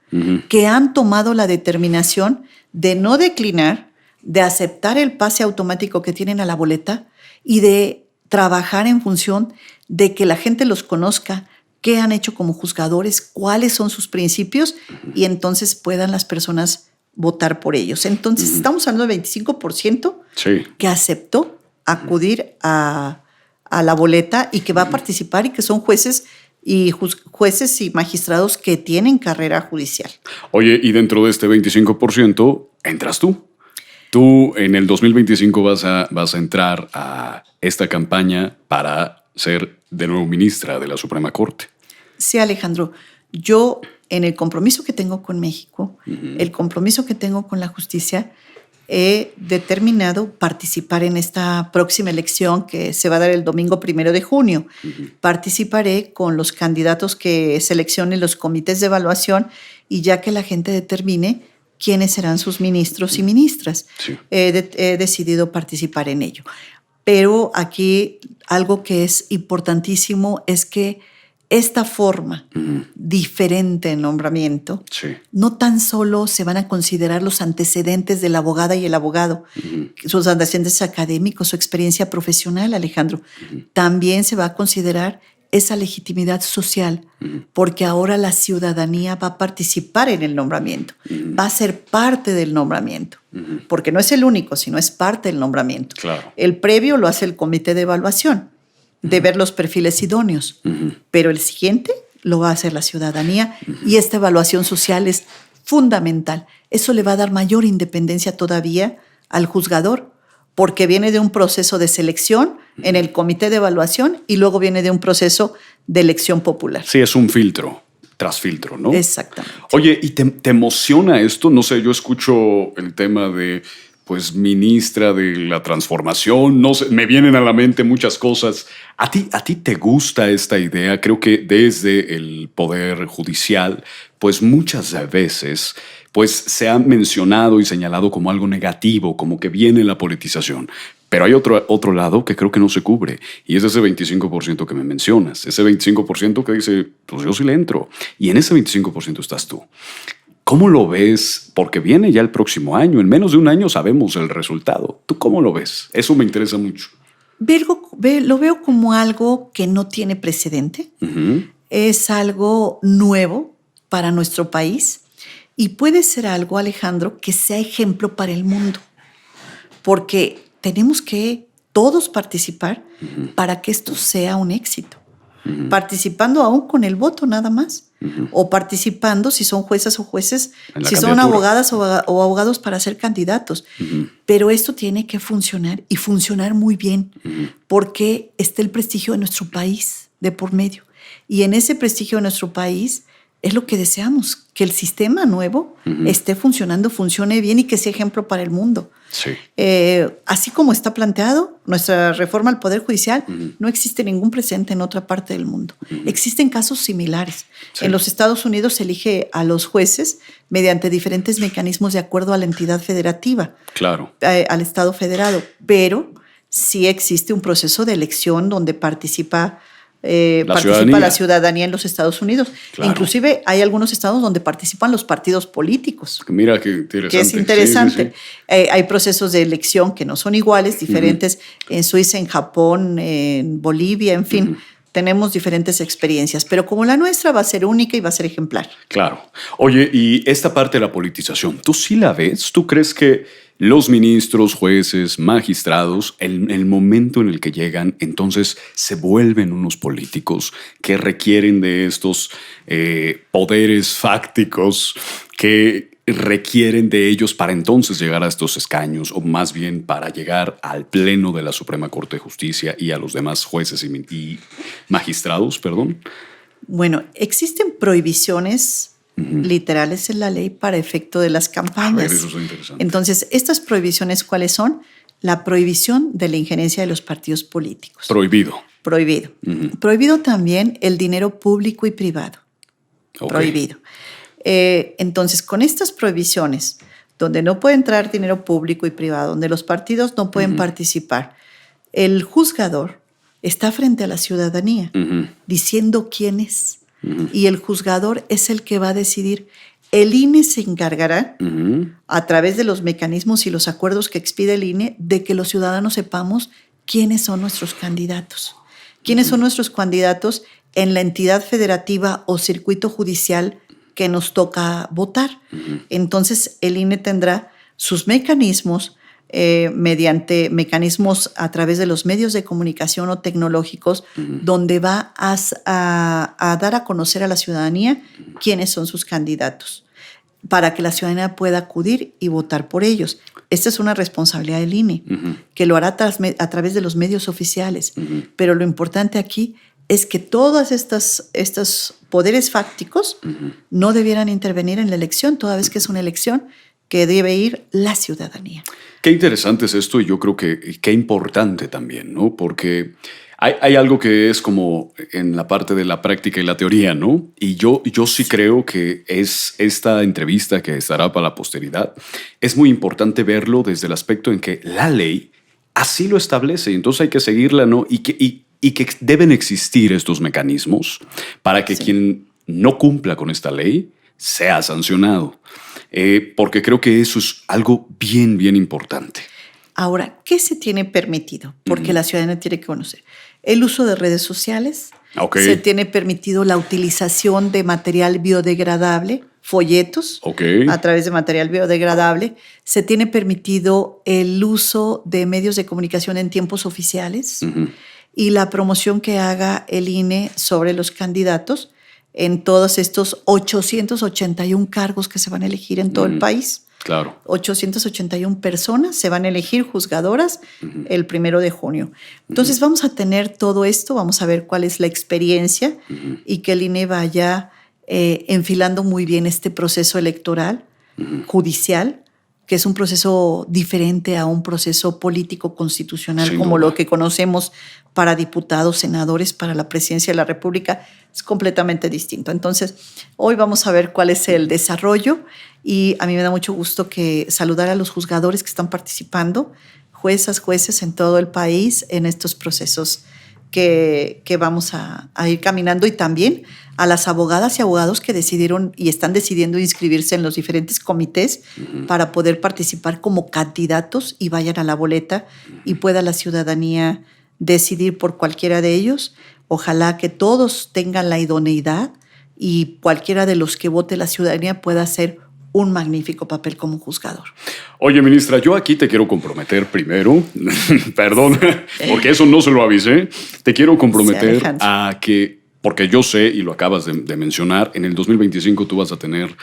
que han tomado la determinación de no declinar de aceptar el pase automático que tienen a la boleta y de trabajar en función de que la gente los conozca, qué han hecho como juzgadores, cuáles son sus principios y entonces puedan las personas votar por ellos. Entonces estamos hablando del 25% que aceptó acudir a la boleta y que va a participar y que son jueces y magistrados que tienen carrera judicial. Oye, y dentro de este 25% entras tú. Tú en el 2025 vas a entrar a esta campaña para ser de nuevo ministra de la Suprema Corte. Sí, Alejandro. Yo, en el compromiso que tengo con México, el compromiso que tengo con la justicia, he determinado participar en esta próxima elección que se va a dar el domingo 1 de junio. Participaré con los candidatos que seleccionen los comités de evaluación y ya que la gente determine quiénes serán sus ministros y ministras. Sí. He decidido participar en ello. Pero aquí algo que es importantísimo es que esta forma diferente de nombramiento, no tan solo se van a considerar los antecedentes de la abogada y el abogado, sus antecedentes académicos, su experiencia profesional, Alejandro, también se va a considerar esa legitimidad social, porque ahora la ciudadanía va a participar en el nombramiento, va a ser parte del nombramiento, porque no es el único, sino es parte del nombramiento. Claro. El previo lo hace el comité de evaluación, de ver los perfiles idóneos, pero el siguiente lo va a hacer la ciudadanía y esta evaluación social es fundamental. Eso le va a dar mayor independencia todavía al juzgador, porque viene de un proceso de selección en el comité de evaluación y luego viene de un proceso de elección popular. Sí, es un filtro tras filtro, ¿no? Exactamente. Oye, ¿y te emociona esto? No sé, yo escucho el tema de pues ministra de la transformación, no sé, me vienen a la mente muchas cosas. ¿A ti te gusta esta idea? Creo que desde el Poder Judicial, pues muchas veces pues se ha mencionado y señalado como algo negativo, como que viene la politización. Pero hay otro lado que creo que no se cubre, y es ese 25% que me mencionas, ese 25% que dice, pues yo sí le entro, y en ese 25% estás tú. ¿Cómo lo ves? Porque viene ya el próximo año. En menos de un año sabemos el resultado. ¿Tú cómo lo ves? Eso me interesa mucho. Lo veo como algo que no tiene precedente. Es algo nuevo para nuestro país y puede ser algo, Alejandro, que sea ejemplo para el mundo. Porque tenemos que todos participar para que esto sea un éxito. Participando aún con el voto nada más. O participando si son juezas o jueces, si son abogadas o abogados para ser candidatos. Pero esto tiene que funcionar y funcionar muy bien porque está el prestigio de nuestro país de por medio. Y en ese prestigio de nuestro país es lo que deseamos, que el sistema nuevo esté funcionando, funcione bien y que sea ejemplo para el mundo. Sí. Así como está planteado, nuestra reforma al Poder Judicial, no existe ningún precedente en otra parte del mundo. Existen casos similares. Sí. En los Estados Unidos se elige a los jueces mediante diferentes mecanismos de acuerdo a la entidad federativa. Claro. Al Estado federado. Pero sí existe un proceso de elección donde participa la ciudadanía en los Estados Unidos. Claro. Inclusive hay algunos estados donde participan los partidos políticos. Mira qué interesante. Que es interesante. Sí, sí, sí. Hay procesos de elección que no son iguales, diferentes en Suiza, en Japón, en Bolivia, en fin. Tenemos diferentes experiencias, pero como la nuestra va a ser única y va a ser ejemplar. Claro. Oye, y esta parte de la politización, ¿tú sí la ves? ¿Tú crees que los ministros, jueces, magistrados, en el momento en el que llegan, entonces se vuelven unos políticos que requieren de estos poderes fácticos que requieren de ellos para entonces llegar a estos escaños, o más bien para llegar al pleno de la Suprema Corte de Justicia y a los demás jueces y magistrados, perdón? Bueno, existen prohibiciones literales en la ley para efecto de las campañas. A ver, eso es interesante. Entonces, ¿estas prohibiciones cuáles son? La prohibición de la injerencia de los partidos políticos. Prohibido. Prohibido. Prohibido también el dinero público y privado. Okay. Prohibido. Entonces, con estas prohibiciones, donde no puede entrar dinero público y privado, donde los partidos no pueden participar, el juzgador está frente a la ciudadanía diciendo quién es. Y el juzgador es el que va a decidir el INE se encargará, Ujú. a través de los mecanismos y los acuerdos que expide el INE, de que los ciudadanos sepamos quiénes son nuestros candidatos. ¿Quiénes son nuestros candidatos en la entidad federativa o circuito judicial que nos toca votar? Entonces, el INE tendrá sus mecanismos, mediante mecanismos a través de los medios de comunicación o tecnológicos, donde va a dar a conocer a la ciudadanía quiénes son sus candidatos, para que la ciudadanía pueda acudir y votar por ellos. Esta es una responsabilidad del INE, que lo hará a través de los medios oficiales. Pero lo importante aquí es que todos estos poderes fácticos no debieran intervenir en la elección, toda vez que es una elección que debe ir la ciudadanía. Qué interesante es esto y yo creo que qué importante también, ¿no? Porque hay algo que es como en la parte de la práctica y la teoría, ¿no? Y yo sí creo que es esta entrevista que estará para la posteridad. Es muy importante verlo desde el aspecto en que la ley así lo establece y entonces hay que seguirla, ¿no? Y que deben existir estos mecanismos para que quien no cumpla con esta ley sea sancionado. Porque creo que eso es algo bien, bien importante. Ahora, ¿qué se tiene permitido? Porque la ciudadanía tiene que conocer. El uso de redes sociales. Okay. Se tiene permitido la utilización de material biodegradable, folletos, a través de material biodegradable. Se tiene permitido el uso de medios de comunicación en tiempos oficiales y la promoción que haga el INE sobre los candidatos en todos estos 881 cargos que se van a elegir en todo el país. Claro. 881 personas se van a elegir juzgadoras el 1 de junio. Entonces vamos a tener todo esto, vamos a ver cuál es la experiencia y que el INE vaya enfilando muy bien este proceso electoral judicial, que es un proceso diferente a un proceso político constitucional, sin como duda. lo que conocemos para diputados, senadores, para la presidencia de la República. Es completamente distinto. Entonces, hoy vamos a ver cuál es el desarrollo y a mí me da mucho gusto saludar a los juzgadores que están participando, juezas, jueces en todo el país en estos procesos que vamos a ir caminando, y también a las abogadas y abogados que decidieron y están decidiendo inscribirse en los diferentes comités para poder participar como candidatos y vayan a la boleta y pueda la ciudadanía decidir por cualquiera de ellos. Ojalá que todos tengan la idoneidad y cualquiera de los que vote la ciudadanía pueda hacer un magnífico papel como juzgador. Oye, ministra, yo aquí te quiero comprometer primero, perdón, porque eso no se lo avisé, te quiero comprometer a que, porque yo sé, y lo acabas de mencionar, en el 2025 tú vas a tener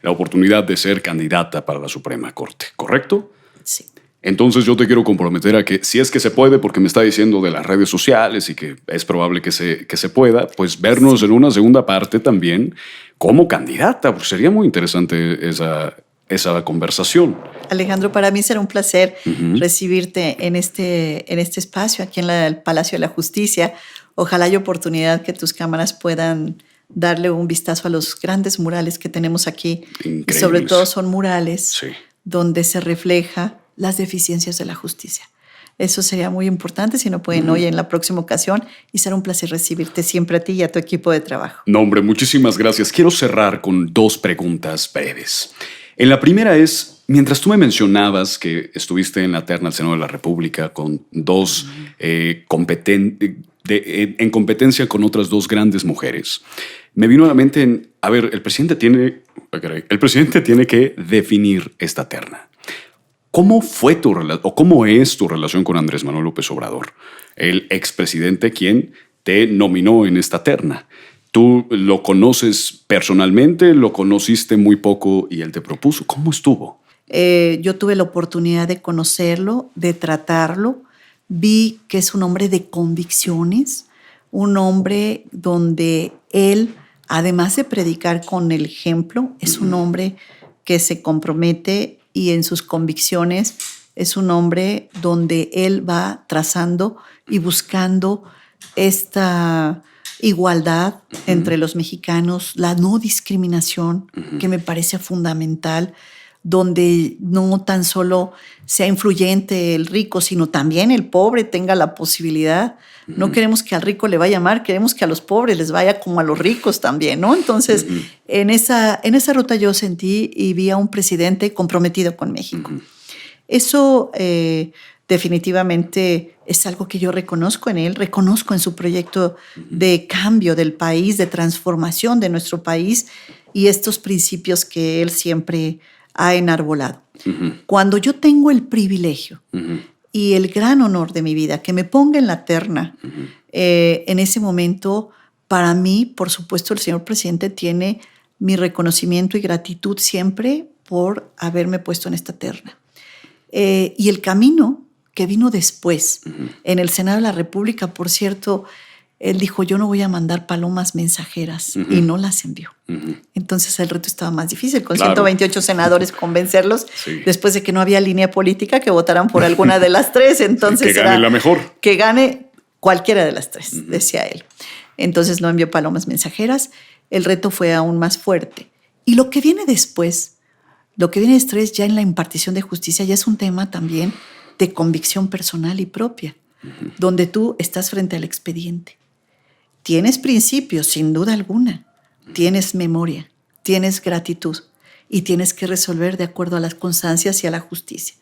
la oportunidad de ser candidata para la Suprema Corte, ¿correcto? Sí. Entonces yo te quiero comprometer a que, si es que se puede, porque me está diciendo de las redes sociales y que es probable que se pueda, pues vernos en una segunda parte también como candidata, porque sería muy interesante esa conversación. Alejandro, para mí será un placer recibirte en este espacio, aquí en el Palacio de la Justicia. Ojalá haya oportunidad que tus cámaras puedan darle un vistazo a los grandes murales que tenemos aquí. Increíbles. Y sobre todo son murales Sí. donde se refleja las deficiencias de la justicia. Eso sería muy importante si no pueden hoy, en la próxima ocasión, y será un placer recibirte siempre a ti y a tu equipo de trabajo. No, hombre, muchísimas gracias. Quiero cerrar con 2 preguntas breves. En la primera es, mientras tú me mencionabas que estuviste en la terna del Senado de la República con 2 en competencia con otras 2 grandes mujeres, me vino a la mente el presidente tiene que definir esta terna. ¿Cómo fue cómo es tu relación con Andrés Manuel López Obrador, el expresidente quien te nominó en esta terna? ¿Tú lo conoces personalmente? ¿Lo conociste muy poco y él te propuso? ¿Cómo estuvo? Yo tuve la oportunidad de conocerlo, de tratarlo. Vi que es un hombre de convicciones, un hombre donde él, además de predicar con el ejemplo, es un hombre que se compromete, y en sus convicciones es un hombre donde él va trazando y buscando esta igualdad entre los mexicanos, la no discriminación, que me parece fundamental, donde no tan solo sea influyente el rico, sino también el pobre tenga la posibilidad. No queremos que al rico le vaya mal, queremos que a los pobres les vaya como a los ricos también, ¿no? Entonces, en esa ruta yo sentí y vi a un presidente comprometido con México. Eso definitivamente es algo que yo reconozco en él, reconozco en su proyecto de cambio del país, de transformación de nuestro país y estos principios que él siempre ha enarbolado. Cuando yo tengo el privilegio y el gran honor de mi vida, que me ponga en la terna, en ese momento, para mí, por supuesto, el señor presidente tiene mi reconocimiento y gratitud siempre por haberme puesto en esta terna. Y el camino que vino después, en el Senado de la República, por cierto, él dijo, yo no voy a mandar palomas mensajeras, y no las envió. Entonces el reto estaba más difícil, con 128 senadores convencerlos, después de que no había línea política, que votaran por alguna de las tres. Entonces que gane la mejor. Que gane cualquiera de las tres, decía él. Entonces no envió palomas mensajeras, el reto fue aún más fuerte. Y lo que viene después ya en la impartición de justicia, ya es un tema también de convicción personal y propia, donde tú estás frente al expediente. Tienes principios, sin duda alguna. Tienes memoria, tienes gratitud y tienes que resolver de acuerdo a las constancias y a la justicia.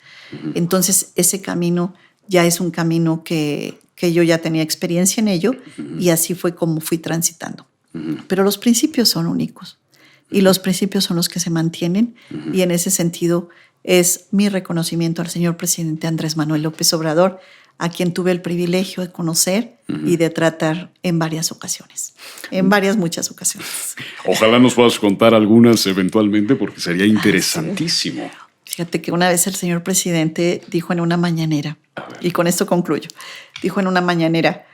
Entonces, ese camino ya es un camino que yo ya tenía experiencia en ello y así fue como fui transitando. Pero los principios son únicos. Y los principios son los que se mantienen y en ese sentido es mi reconocimiento al señor presidente Andrés Manuel López Obrador, a quien tuve el privilegio de conocer y de tratar en varias ocasiones, muchas ocasiones. Ojalá nos puedas contar algunas eventualmente porque sería interesantísimo. Sí. Fíjate que una vez el señor presidente dijo en una mañanera, y con esto concluyo, dijo en una mañanera,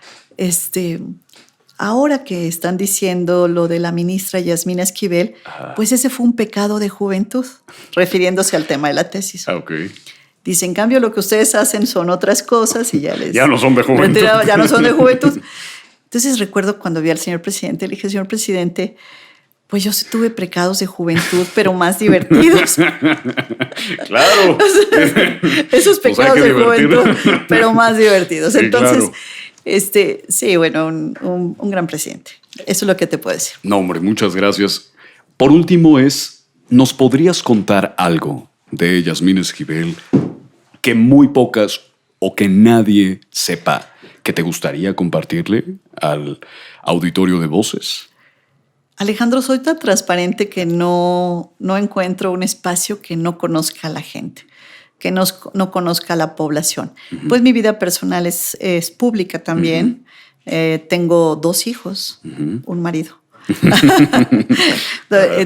ahora que están diciendo lo de la ministra Yasmina Esquivel, pues ese fue un pecado de juventud, refiriéndose al tema de la tesis. Okay. Dice, en cambio, lo que ustedes hacen son otras cosas y ya no son de juventud. Ya no son de juventud. Entonces recuerdo cuando vi al señor presidente, le dije, señor presidente, pues yo sí tuve pecados de juventud, pero más divertidos. Claro. Esos pecados de juventud, pero más divertidos. Sí, entonces, claro. Sí, bueno, un gran presidente. Eso es lo que te puedo decir. No, hombre, muchas gracias. Por último ¿nos podrías contar algo de Yasmina Esquivel que muy pocas o que nadie sepa que te gustaría compartirle al auditorio de Voces? Alejandro, soy tan transparente que no encuentro un espacio que no conozca a la gente, que no conozca a la población. Pues mi vida personal es pública también. Tengo 2 hijos, un marido.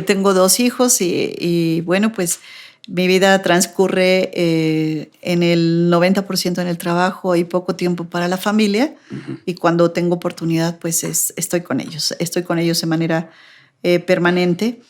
Tengo 2 hijos y bueno, pues mi vida transcurre en el 90% en el trabajo y poco tiempo para la familia. Y cuando tengo oportunidad, pues estoy con ellos. Estoy con ellos de manera permanente.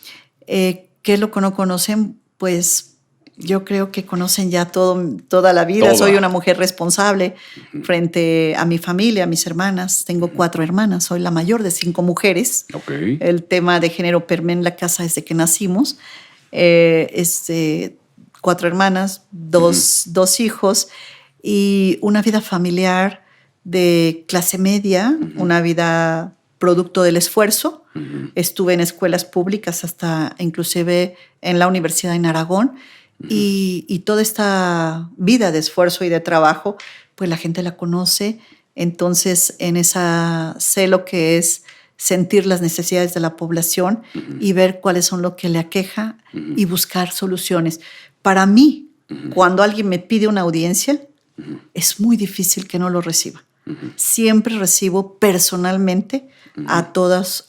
¿Qué es lo que no conocen? Pues yo creo que conocen ya toda la vida. Soy una mujer responsable frente a mi familia, a mis hermanas. Tengo 4 hermanas. Soy la mayor de 5 mujeres. Okay. El tema de género permea en la casa desde que nacimos. 4 hermanas, 2 hijos y una vida familiar de clase media, una vida producto del esfuerzo. Estuve en escuelas públicas hasta inclusive en la universidad en Aragón y toda esta vida de esfuerzo y de trabajo, pues la gente la conoce. Entonces, en esa sé lo que es sentir las necesidades de la población y ver cuáles son lo que le aqueja y buscar soluciones. Para mí, cuando alguien me pide una audiencia, es muy difícil que no lo reciba. Siempre recibo personalmente a todos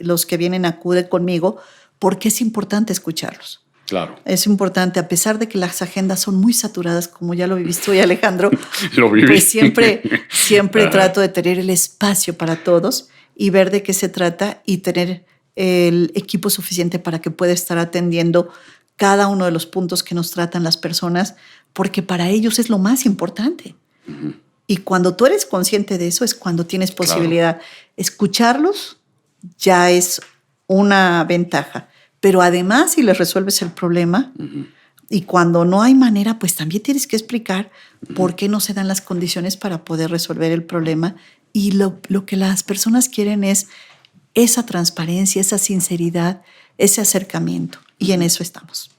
los que vienen, acuden conmigo, porque es importante escucharlos. Claro. Es importante, a pesar de que las agendas son muy saturadas, como ya lo viviste hoy, Alejandro, lo viví. Pues siempre trato de tener el espacio para todos y ver de qué se trata y tener el equipo suficiente para que pueda estar atendiendo cada uno de los puntos que nos tratan las personas, porque para ellos es lo más importante. Y cuando tú eres consciente de eso es cuando tienes posibilidad. Claro. Escucharlos ya es una ventaja, pero además si les resuelves el problema, Y cuando no hay manera, pues también tienes que explicar por qué no se dan las condiciones para poder resolver el problema. Y lo que las personas quieren es esa transparencia, esa sinceridad, ese acercamiento. Y en eso estamos.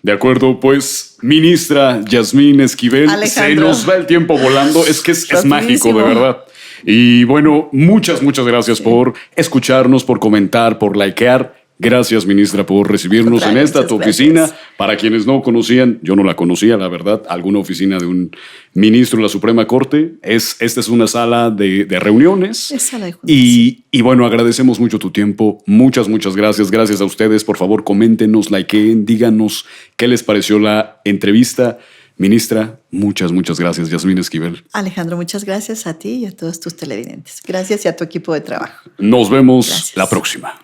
De acuerdo, pues, ministra Yasmín Esquivel, Alejandro, se nos va el tiempo volando, es que es mágico, de rapidísimo. verdad. Y bueno, muchas gracias por escucharnos, por comentar, por likear. Gracias, ministra, por recibirnos en esta, tu oficina. Gracias. Para quienes no conocían, yo no la conocía, la verdad, alguna oficina de un ministro de la Suprema Corte. Esta es una sala de reuniones. Es sala de juntas. Y bueno, agradecemos mucho tu tiempo. Muchas gracias. Gracias a ustedes. Por favor, coméntenos, likeen, díganos qué les pareció la entrevista. Ministra, muchas gracias. Yasmín Esquivel. Alejandro, muchas gracias a ti y a todos tus televidentes. Gracias y a tu equipo de trabajo. Nos vemos Gracias. la próxima.